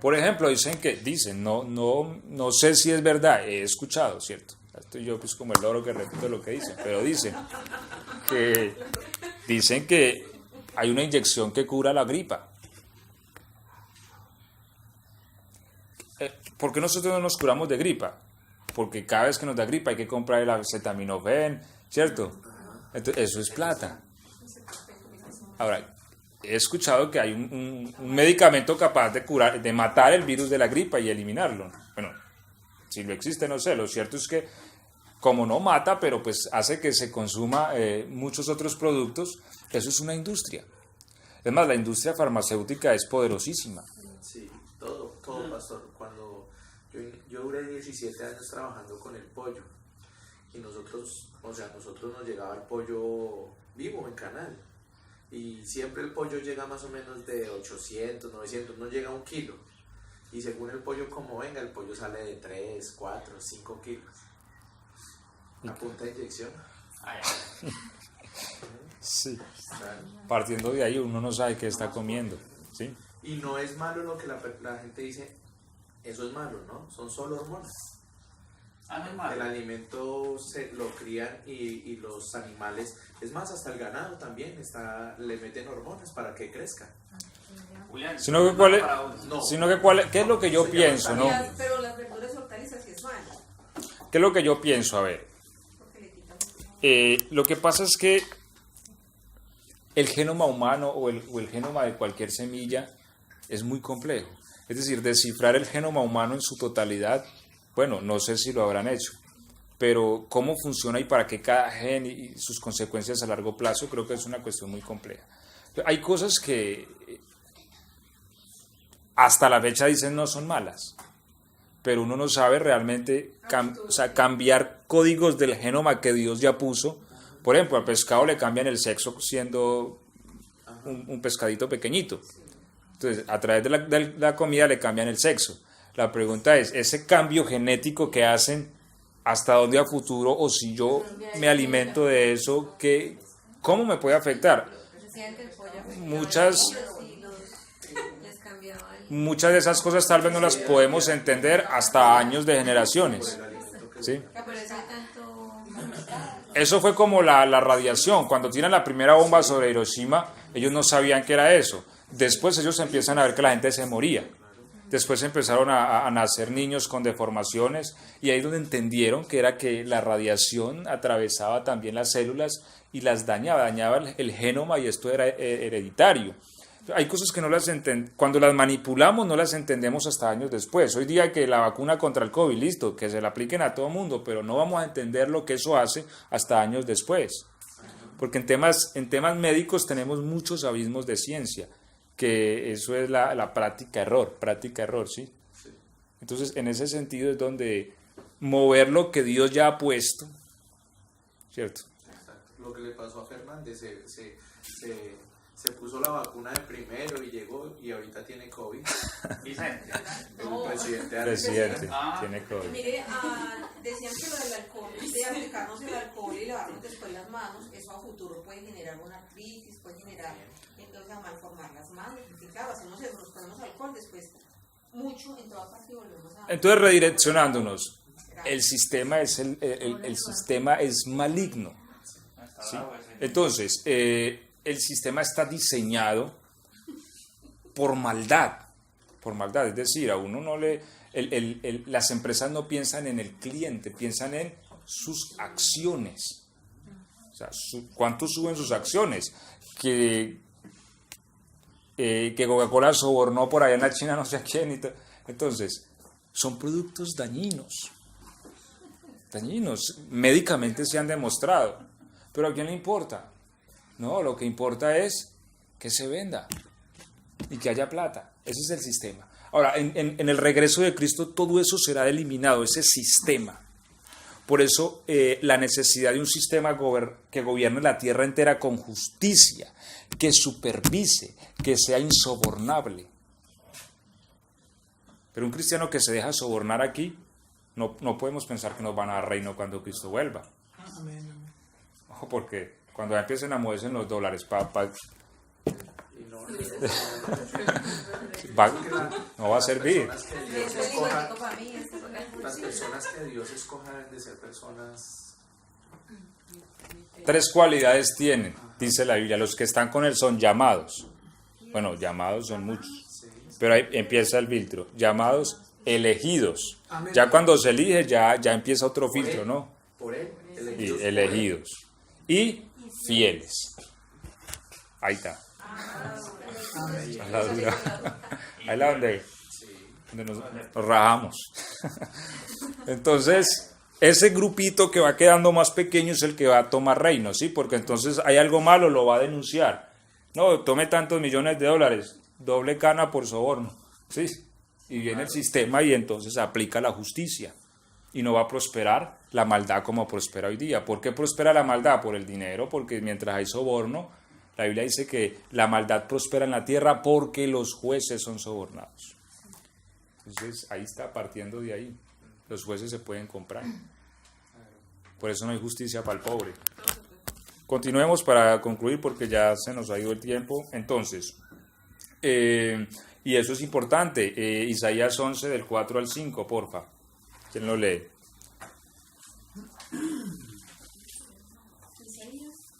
Por ejemplo, dicen, no sé si es verdad, he escuchado, ¿cierto? Estoy yo pues como el loro que repito lo que dicen, pero dicen que hay una inyección que cura la gripa. ¿Por qué nosotros no nos curamos de gripa? Porque cada vez que nos da gripa hay que comprar el acetaminofén, ¿cierto? Entonces, eso es plata. Ahora, he escuchado que hay un medicamento capaz de matar el virus de la gripa y eliminarlo. Bueno, si lo existe, no sé. Lo cierto es que, como no mata, pero pues hace que se consuma muchos otros productos, eso es una industria. Es más, la industria farmacéutica es poderosísima. Sí, todo, pastor. Cuando yo duré 17 años trabajando con el pollo, y nosotros nos llegaba el pollo vivo en canal. Y siempre el pollo llega más o menos de 800, 900, no llega a 1 kilo. Y según el pollo como venga, el pollo sale de 3, 4, 5 kilos. A punta de inyección. Ay, Sí. Claro. Partiendo de ahí uno no sabe qué está comiendo, ¿sí? Y no es malo lo que la gente dice, eso es malo, ¿no? Son solo hormonas. no es El malo. alimento se lo crían y los animales, es más, hasta el ganado también le meten hormonas para que crezca. Julián, Sino que cuál es- para uno. No. ¿Qué es lo que yo pienso, no? Pero las verduras y hortalizas sí es malo, ¿Qué es lo que yo pienso? A ver, porque le quitan mucho. lo que pasa es que el genoma humano o el genoma de cualquier semilla es muy complejo. Es decir, descifrar el genoma humano en su totalidad, bueno, no sé si lo habrán hecho, pero cómo funciona y para qué cada gen y sus consecuencias a largo plazo, creo que es una cuestión muy compleja. Hay cosas que hasta la fecha dicen no son malas, pero uno no sabe realmente cambiar códigos del genoma que Dios ya puso. Por ejemplo, al pescado le cambian el sexo siendo un pescadito pequeñito. Entonces, a través de la comida le cambian el sexo. La pregunta es, ese cambio genético que hacen, ¿hasta dónde a futuro? O si yo me alimento de eso, ¿cómo me puede afectar? Decían que el pollo Muchas- les cambiaba el... Muchas de esas cosas tal vez no las podemos entender hasta años de generaciones. ¿Sí? Por eso hay tanto... Eso fue como la radiación. Cuando tiran la primera bomba sobre Hiroshima, ellos no sabían qué era eso. Después ellos empiezan a ver que la gente se moría. Después empezaron a nacer niños con deformaciones y ahí es donde entendieron que era que la radiación atravesaba también las células y las dañaba el genoma y esto era hereditario. Hay cosas que no las cuando las manipulamos no las entendemos hasta años después. Hoy día que la vacuna contra el COVID, listo, que se la apliquen a todo mundo, pero no vamos a entender lo que eso hace hasta años después. Porque en temas médicos tenemos muchos abismos de ciencia, que eso es la práctica error, ¿sí? Entonces, en ese sentido es donde mover lo que Dios ya ha puesto, ¿cierto? Exacto. Lo que le pasó a Fernández, se puso la vacuna de primero y llegó y ahorita tiene COVID. Vicente. El presidente de Presidente, Ah. tiene COVID. Mire, decían que lo del alcohol, de aplicarnos el alcohol y lavarnos después las manos, eso a futuro puede generar una artritis, puede generar entonces a malformar las manos. Y claro, hacemos eso, nos ponemos alcohol, después mucho en toda parte y volvemos a... Entonces, redireccionándonos, el sistema es el sistema es maligno, ¿sí? Entonces, el sistema está diseñado por maldad, es decir, a uno no le... las empresas no piensan en el cliente, piensan en sus acciones. O sea, ¿cuánto suben sus acciones? Que Coca-Cola sobornó por allá en la China no sé a quién. Y entonces, son productos dañinos, médicamente se han demostrado. Pero ¿a quién le importa? No, lo que importa es que se venda y que haya plata. Ese es el sistema. Ahora, en el regreso de Cristo todo eso será eliminado, ese sistema. Por eso la necesidad de un sistema que gobierne la tierra entera con justicia, que supervise, que sea insobornable. Pero un cristiano que se deja sobornar aquí, no podemos pensar que nos van a dar reino cuando Cristo vuelva. Amén, amén. Ojo, porque cuando ya empiecen a moverse en los dólares, Y no va a servir. Las personas que Dios Eso es escoja, igualito para mí, esto es lo que- las personas que Dios escoja deben de ser personas. 3 cualidades tienen, dice la Biblia. Los que están con él son llamados. Bueno, llamados son muchos. Pero ahí empieza el filtro. Llamados, elegidos. Amén. Ya cuando se elige, ya empieza otro filtro, ¿no? Por él, Y elegidos. por él. elegidos. Y fieles. Ahí está. Ahí la dura. Ahí la donde nos rajamos. Entonces, ese grupito que va quedando más pequeño es el que va a tomar reino, ¿sí? Porque entonces hay algo malo, lo va a denunciar. No, tome tantos millones de dólares, doble cana por soborno, ¿sí? Y viene el sistema y entonces aplica la justicia. Y no va a prosperar la maldad como prospera hoy día. ¿Por qué prospera la maldad? Por el dinero, porque mientras hay soborno, La Biblia dice que la maldad prospera en la tierra porque los jueces son sobornados. Entonces, ahí está, partiendo de ahí. Los jueces se pueden comprar. Por eso no hay justicia para el pobre. Continuemos para concluir porque ya se nos ha ido el tiempo. Entonces, y eso es importante. Isaías 11, del 4 al 5, porfa. ¿Quién lo lee? Isaías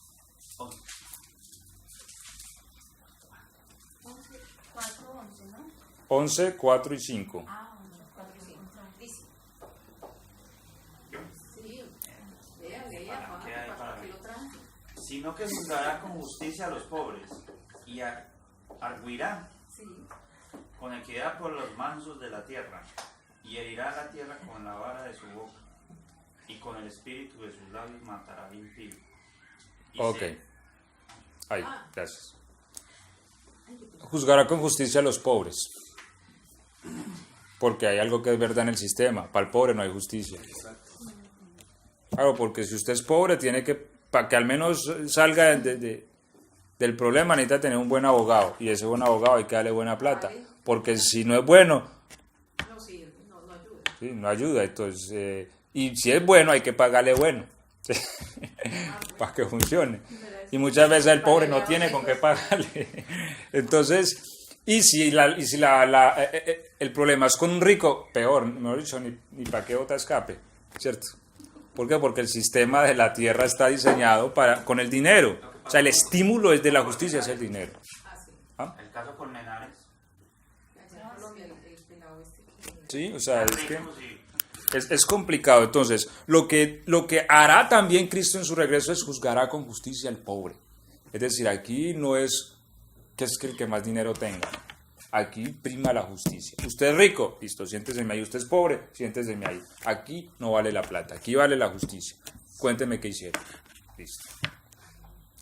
4, 11, ¿no? 11, 4 y 5. Ah, 4 y 5. Dice. Sí, lea, Ah, ¿qué hay para ¿para qué mí? lo traje? Sino que juzgará con justicia a los pobres y arguirá Sí. con equidad por los mansos de la tierra, y herirá la tierra con la vara de su boca, y con el espíritu de sus labios matará al impío. Y Ok. se- Ahí, gracias. Juzgará con justicia a los pobres. Porque hay algo que es verdad en el sistema. Para el pobre no hay justicia. Claro, porque si usted es pobre, tiene que, para que al menos salga del problema, necesita tener un buen abogado. Y ese buen abogado hay que darle buena plata. Porque si no es bueno, No sirve, no ayuda. sí, no ayuda. Entonces, y si es bueno, hay que pagarle bueno. Para que funcione. Y muchas veces el pobre no tiene con qué pagarle. Entonces, y si el problema es con un rico, peor, mejor dicho, ni para qué otra escape, ¿cierto? ¿Por qué? Porque el sistema de la tierra está diseñado con el dinero. O sea, el estímulo es de la justicia, es el dinero. ¿Ah? El caso con Menares. Allá en Colombia, el pelado este que... Sí, o sea, es que Ricos y- es complicado. Entonces, lo que hará también Cristo en su regreso es juzgará con justicia al pobre. Es decir, aquí no es que es que el que más dinero tenga. Aquí prima la justicia. Usted es rico, listo, siénteseme ahí. Usted es pobre, siénteseme ahí. Aquí no vale la plata, aquí vale la justicia. Cuénteme qué hicieron. Listo.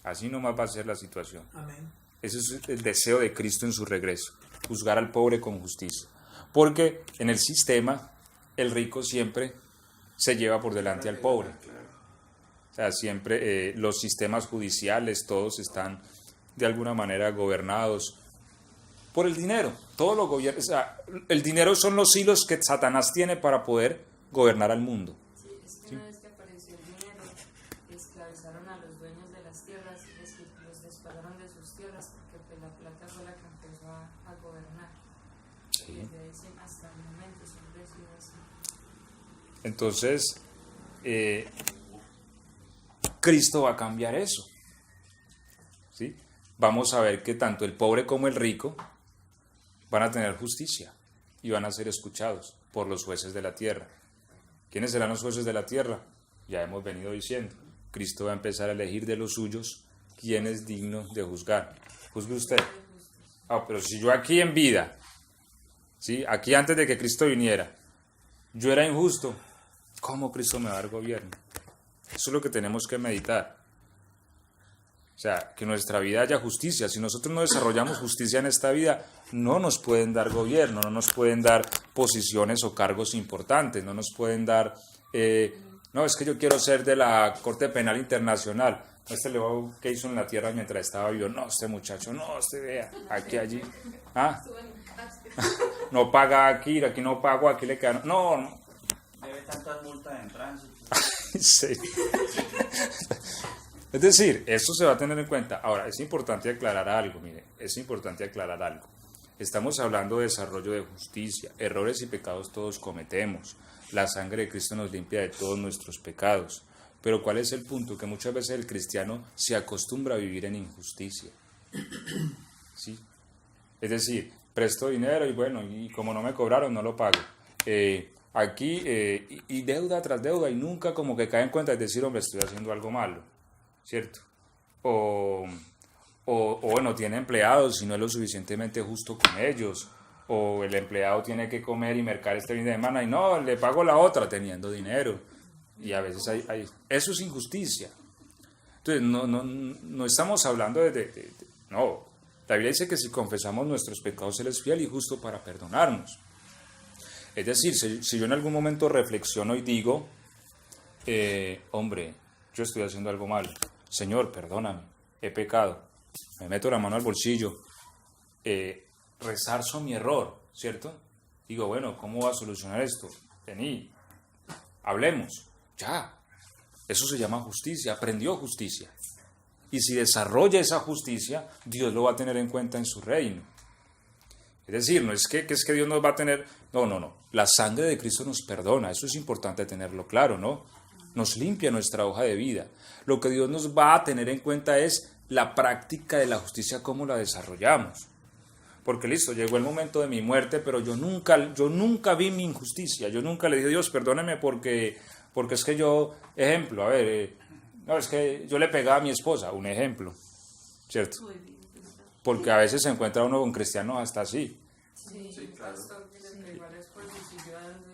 Así nomás va a ser la situación. Amén. Ese es el deseo de Cristo en su regreso, juzgar al pobre con justicia. Porque en el sistema, el rico siempre se lleva por delante al pobre. O sea, siempre los sistemas judiciales, todos están de alguna manera gobernados por el dinero. Todo lo gobierna, o sea, el dinero son los hilos que Satanás tiene para poder gobernar al mundo. Sí, es que una vez que apareció el dinero, esclavizaron a los dueños de las tierras y los despojaron de sus tierras porque pues, la plata fue la que empezó a gobernar. Sí. Desde ese hasta el momento siempre ha sido así. Entonces, Cristo va a cambiar eso. ¿Sí? Vamos a ver que tanto el pobre como el rico van a tener justicia y van a ser escuchados por los jueces de la tierra. ¿Quiénes serán los jueces de la tierra? Ya hemos venido diciendo. Cristo va a empezar a elegir de los suyos quién es digno de juzgar. Juzgue usted. Ah, pero si yo aquí en vida, ¿sí? Aquí antes de que Cristo viniera, yo era injusto, ¿cómo Cristo me va a dar gobierno? Eso es lo que tenemos que meditar. O sea, que en nuestra vida haya justicia. Si nosotros no desarrollamos justicia en esta vida, no nos pueden dar gobierno, no nos pueden dar posiciones o cargos importantes, no nos pueden dar... no, es que yo quiero ser de la Corte Penal Internacional. Este leo que hizo en la tierra mientras estaba vivo. No, este muchacho, no, este vea, aquí, allí. ¿Ah? No paga aquí no pago, aquí le quedan... No, no. Debe tantas multas en tránsito. Sí. Es decir, eso se va a tener en cuenta. Ahora, es importante aclarar algo, mire, es importante aclarar algo. Estamos hablando de desarrollo de justicia, errores y pecados todos cometemos. La sangre de Cristo nos limpia de todos nuestros pecados. Pero ¿cuál es el punto? Que muchas veces el cristiano se acostumbra a vivir en injusticia. ¿Sí? Es decir, presto dinero y bueno, y como no me cobraron, no lo pago. Aquí, y deuda tras deuda, y nunca como que cae en cuenta, es decir, hombre, estoy haciendo algo malo, ¿cierto? O bueno, tiene empleados y no es lo suficientemente justo con ellos, o el empleado tiene que comer y mercar este fin de semana, y no, le pago la otra teniendo dinero, y a veces hay eso es injusticia. Entonces, no estamos hablando no, la Biblia dice que si confesamos nuestros pecados, Él es fiel y justo para perdonarnos. Es decir, si yo en algún momento reflexiono y digo, hombre, yo estoy haciendo algo malo, Señor, perdóname, he pecado, me meto la mano al bolsillo, resarzo mi error, ¿cierto? Digo, bueno, ¿cómo va a solucionar esto? Vení, hablemos, ya. Eso se llama justicia, aprendió justicia. Y si desarrolla esa justicia, Dios lo va a tener en cuenta en su reino. Es decir, no es que Dios nos va a tener... No. La sangre de Cristo nos perdona, eso es importante tenerlo claro, ¿no? Nos limpia nuestra hoja de vida. Lo que Dios nos va a tener en cuenta es la práctica de la justicia, cómo la desarrollamos. Porque listo, llegó el momento de mi muerte, pero yo nunca vi mi injusticia. Yo nunca le dije, Dios, perdóneme porque es que yo, ejemplo, a ver, no, es que yo le pegaba a mi esposa, un ejemplo, ¿cierto? Porque a veces se encuentra uno con cristianos hasta así. Sí, claro. pastor que le pegó a la esposa y siguió dando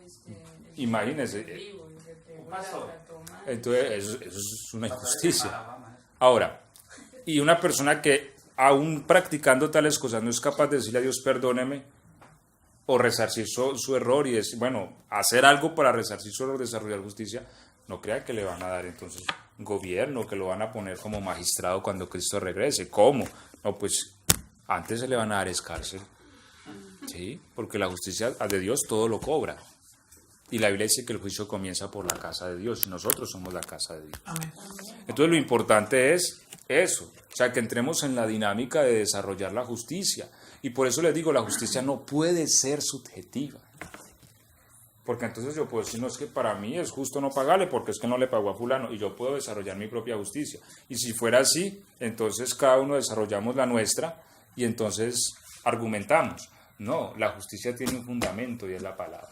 Imagínese. vivo y le pegó pastor. la toma. Entonces, eso es una injusticia. Ahora, y una persona que aún practicando tales cosas no es capaz de decirle a Dios, perdóneme, o resarcir su error y decir, bueno, hacer algo para resarcir su error, desarrollar justicia, no crea que le van a dar entonces gobierno, que lo van a poner como magistrado cuando Cristo regrese. ¿Cómo? No, pues antes se le van a dar es cárcel. ¿Sí? Porque la justicia de Dios todo lo cobra. Y la Biblia dice que el juicio comienza por la casa de Dios y nosotros somos la casa de Dios. Amén. Entonces lo importante es eso, o sea, que entremos en la dinámica de desarrollar la justicia. Y por eso les digo, la justicia no puede ser subjetiva. Porque entonces yo puedo decir, no, es que para mí es justo no pagarle porque es que no le pagó a fulano y yo puedo desarrollar mi propia justicia. Y si fuera así, entonces cada uno desarrollamos la nuestra y entonces argumentamos. No, la justicia tiene un fundamento y es la palabra.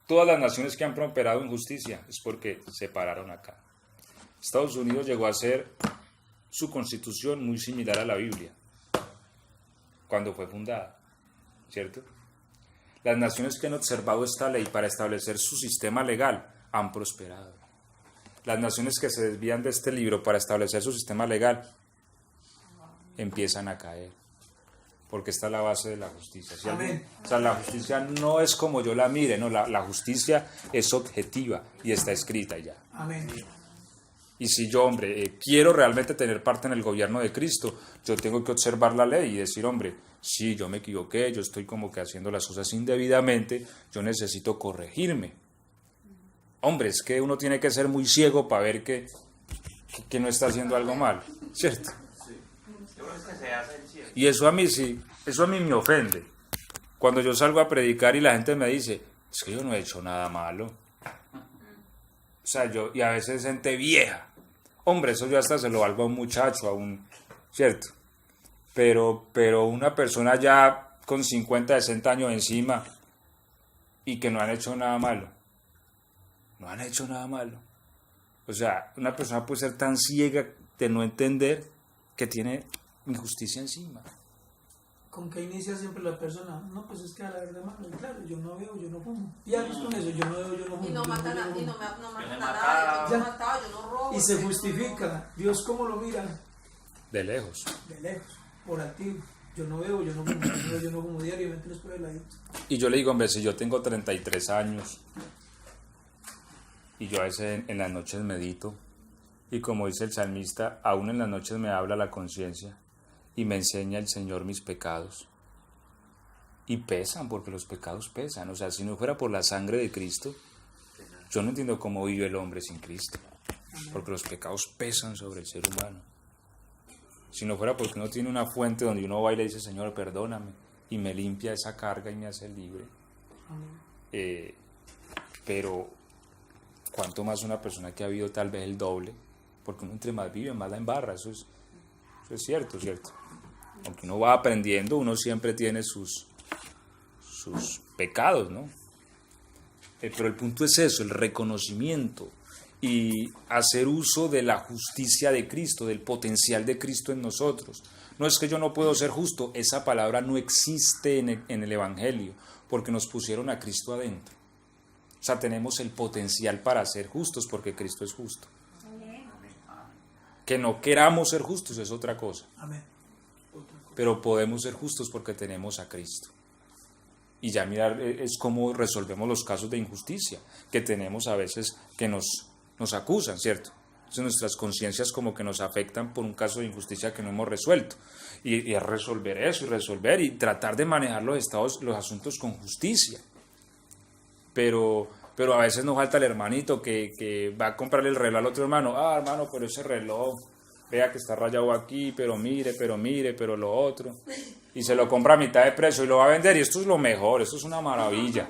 Todas las naciones que han prosperado en justicia es porque se pararon acá. Estados Unidos llegó a ser su constitución muy similar a la Biblia cuando fue fundada, ¿cierto? Las naciones que han observado esta ley para establecer su sistema legal han prosperado. Las naciones que se desvían de este libro para establecer su sistema legal empiezan a caer, porque está la base de la justicia. ¿Sí? Amén. O sea, la justicia no es como yo la mire, no, la justicia es objetiva y está escrita ya. Amén. Y si yo, hombre, quiero realmente tener parte en el gobierno de Cristo, yo tengo que observar la ley y decir, hombre, sí, yo me equivoqué, yo estoy como que haciendo las cosas indebidamente, yo necesito corregirme. Hombre, es que uno tiene que ser muy ciego para ver que no está haciendo algo mal, ¿cierto? Yo creo que se hace el cielo. Y eso a mí me ofende. Cuando yo salgo a predicar y la gente me dice, es que yo no he hecho nada malo. O sea, y a veces gente vieja. Hombre, eso yo hasta se lo valgo a un muchacho, ¿cierto? Pero una persona ya con 50, 60 años encima y que no han hecho nada malo. No han hecho nada malo. O sea, una persona puede ser tan ciega de no entender que tiene injusticia encima. ¿Con qué inicia siempre la persona? No, pues es que a la verdad, mano, claro, yo no veo, yo no fumo. Y ya con eso, yo no veo, yo no fumo. Y no yo matan veo, a yo y no no fumo. matan Yo a no he nadie, yo no he Ya. matado, yo no robo. Y se yo no- justifica. Dios, ¿cómo lo mira? De lejos. De lejos, por activo. Yo no veo, yo no fumo, yo no veo, yo no fumo diariamente los por el ladito. Y yo le digo, hombre, si yo tengo 33 años y yo a veces en las noches medito y como dice el salmista, aún en las noches me habla la conciencia y me enseña el Señor mis pecados. Y pesan, porque los pecados pesan. O sea, si no fuera por la sangre de Cristo, yo no entiendo cómo vive el hombre sin Cristo. Porque los pecados pesan sobre el ser humano. Si no fuera porque uno tiene una fuente donde uno va y le dice, Señor, perdóname, y me limpia esa carga y me hace libre. Amén. Pero, ¿cuánto más una persona que ha vivido tal vez el doble? Porque uno entre más vive, más la embarra. Eso es cierto, ¿cierto? Aunque uno va aprendiendo, uno siempre tiene sus pecados, ¿no? Pero el punto es eso, el reconocimiento y hacer uso de la justicia de Cristo, del potencial de Cristo en nosotros. No es que yo no puedo ser justo, esa palabra no existe en el Evangelio, porque nos pusieron a Cristo adentro. O sea, tenemos el potencial para ser justos porque Cristo es justo. Que no queramos ser justos es otra cosa, Amén. Otra cosa. pero podemos ser justos porque tenemos a Cristo. Y ya mirar es cómo resolvemos los casos de injusticia que tenemos a veces que nos acusan, ¿cierto? Entonces nuestras conciencias como que nos afectan por un caso de injusticia que no hemos resuelto. Y es resolver eso, y resolver, y tratar de manejar los asuntos con justicia. Pero a veces nos falta el hermanito que va a comprarle el reloj al otro hermano. Ah, hermano, pero ese reloj, vea que está rayado aquí, pero mire, pero lo otro. Y se lo compra a mitad de precio y lo va a vender, y esto es lo mejor, esto es una maravilla.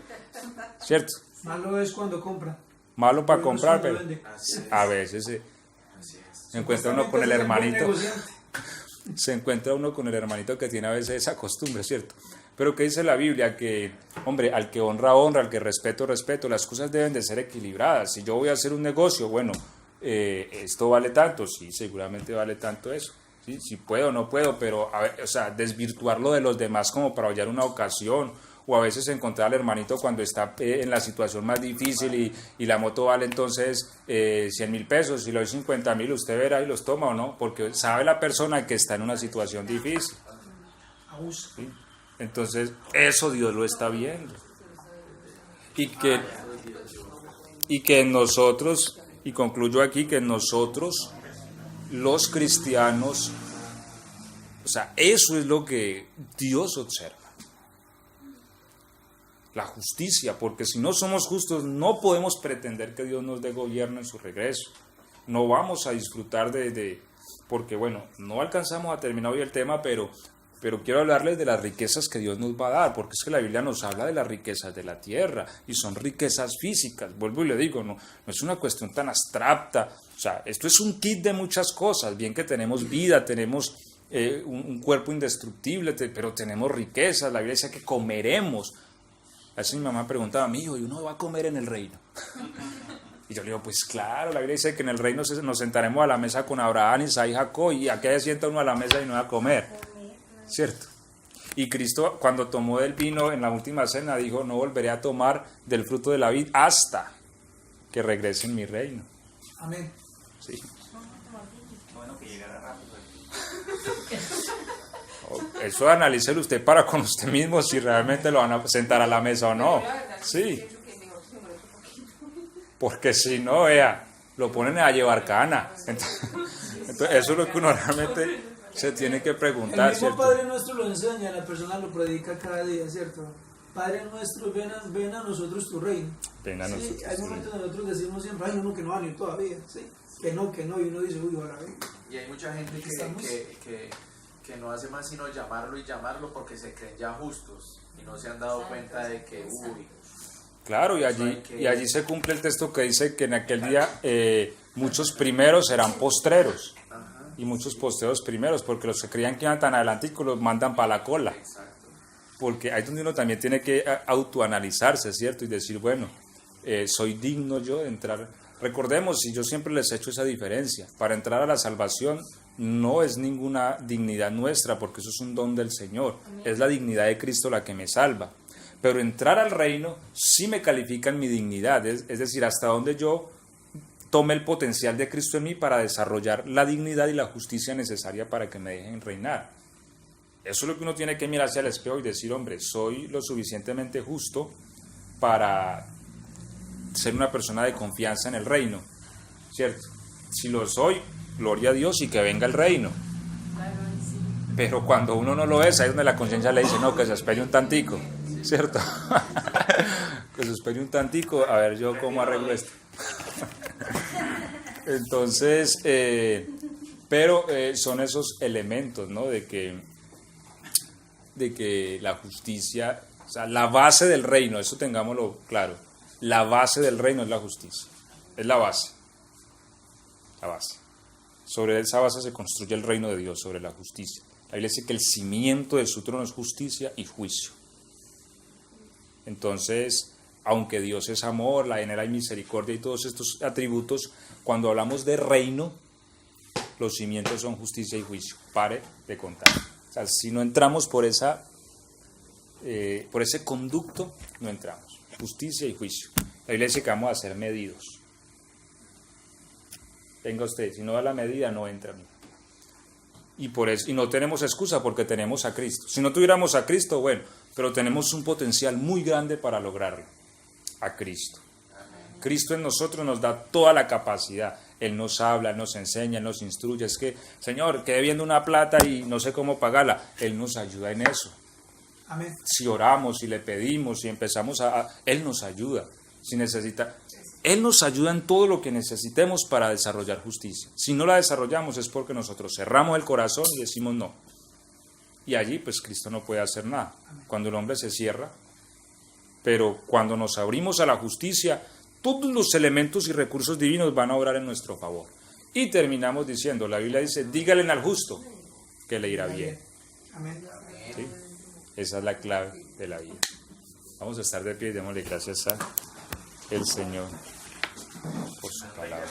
¿Cierto? Malo es cuando compra. Malo para Bueno, comprar, es pero cuando vende. Así es. a veces Así es. se encuentra uno con el Supuestamente es buen hermanito. negociante. Se encuentra uno con el hermanito que tiene a veces esa costumbre, ¿cierto? Pero ¿qué dice la Biblia? Que, hombre, al que honra, honra, al que respeto, respeto. Las cosas deben de ser equilibradas. Si yo voy a hacer un negocio, bueno, esto vale tanto, sí, seguramente vale tanto eso. Sí, si puedo o no puedo, pero, a ver, o sea, desvirtuarlo de los demás como para hallar una ocasión, o a veces encontrar al hermanito cuando está en la situación más difícil y la moto vale entonces 100.000 pesos, y le doy 50.000, usted verá y los toma o no, porque sabe la persona que está en una situación difícil. Abuso. ¿Sí? Entonces, eso Dios lo está viendo. Y que nosotros, y concluyo aquí, que nosotros, los cristianos, o sea, eso es lo que Dios observa. La justicia, porque si no somos justos, no podemos pretender que Dios nos dé gobierno en su regreso. No vamos a disfrutar porque bueno, no alcanzamos a terminar hoy el tema, pero quiero hablarles de las riquezas que Dios nos va a dar, porque es que la Biblia nos habla de las riquezas de la tierra, y son riquezas físicas. Vuelvo y le digo, no es una cuestión tan abstracta. O sea, esto es un kit de muchas cosas. Bien que tenemos vida, tenemos un cuerpo indestructible, pero tenemos riquezas. La Biblia dice que comeremos. A veces mi mamá preguntaba, mi hijo, ¿y uno va a comer en el reino? Y yo le digo, pues claro, la Biblia dice que en el reino nos sentaremos a la mesa con Abraham, Isaac y Jacob, y aquí se sienta uno a la mesa y no va a comer, ¿cierto? Y Cristo, cuando tomó del vino en la última cena, dijo, no volveré a tomar del fruto de la vid hasta que regrese en mi reino. Amén. Sí. Bueno, que llegara rápido. Eso analícelo usted para con usted mismo si realmente lo van a sentar a la mesa o no. Sí. Porque si no, vea, lo ponen a llevar cana. Entonces, eso es lo que uno realmente se tiene que El preguntar, mismo ¿cierto? Padre Nuestro lo enseña, la persona lo predica cada día, ¿cierto? Padre Nuestro, ven a nosotros tu reino. Ven a Sí, nosotros. hay momentos que nosotros decimos siempre, ay, no, que no van a ir todavía, ¿sí? Que no, y uno dice, uy, ahora ven. Y hay mucha gente Aquí estamos. que no hace más sino llamarlo porque se creen ya justos y no se han dado cuenta de que, uy, Claro, y allí se cumple el texto que dice que en aquel día muchos primeros serán postreros, y muchos postreros primeros, porque los que creían que iban tan adelante los mandan para la cola. exacto. Porque ahí es donde uno también tiene que autoanalizarse, ¿cierto? Y decir, bueno, soy digno yo de entrar. Recordemos, y yo siempre les he hecho esa diferencia, para entrar a la salvación no es ninguna dignidad nuestra, porque eso es un don del Señor, es la dignidad de Cristo la que me salva. Pero entrar al reino sí me califica en mi dignidad, es decir, hasta donde yo tome el potencial de Cristo en mí para desarrollar la dignidad y la justicia necesaria para que me dejen reinar. Eso es lo que uno tiene que mirar hacia el espejo y decir, hombre, soy lo suficientemente justo para ser una persona de confianza en el reino, ¿cierto? Si lo soy, gloria a Dios y que venga el reino. Pero cuando uno no lo es, ahí es donde la conciencia le dice, no, que se espere un tantico, ¿cierto? Que se espere un tantico, a ver yo cómo arreglo esto. Entonces, pero son esos elementos, ¿no? De que la justicia, o sea, la base del reino, eso tengámoslo claro, la base del reino es la justicia, es la base. Sobre esa base se construye el reino de Dios, sobre la justicia. La Biblia dice que el cimiento de su trono es justicia y juicio. Entonces, aunque Dios es amor, en él hay misericordia y todos estos atributos, cuando hablamos de reino, los cimientos son justicia y juicio. Pare de contar. O sea, si no entramos por ese conducto, no entramos. Justicia y juicio. La Biblia dice que vamos a ser medidos. Venga usted, si no da la medida, no entra. Y por eso, y no tenemos excusa porque tenemos a Cristo. Si no tuviéramos a Cristo, bueno, pero tenemos un potencial muy grande para lograrlo. A Cristo. Cristo en nosotros nos da toda la capacidad. Él nos habla, Él nos enseña, Él nos instruye. Es que, Señor, quedé viendo una plata y no sé cómo pagarla. Él nos ayuda en eso. Amén. Si oramos, si le pedimos, si empezamos Él nos ayuda. Si necesita, Él nos ayuda en todo lo que necesitemos para desarrollar justicia. Si no la desarrollamos es porque nosotros cerramos el corazón y decimos no. Y allí pues Cristo no puede hacer nada. Cuando el hombre se cierra, pero cuando nos abrimos a la justicia, todos los elementos y recursos divinos van a obrar en nuestro favor. Y terminamos diciendo, la Biblia dice, dígale al justo que le irá bien. Amén. ¿Sí? Esa es la clave de la vida. Vamos a estar de pie y démosle gracias a el Señor por su palabra.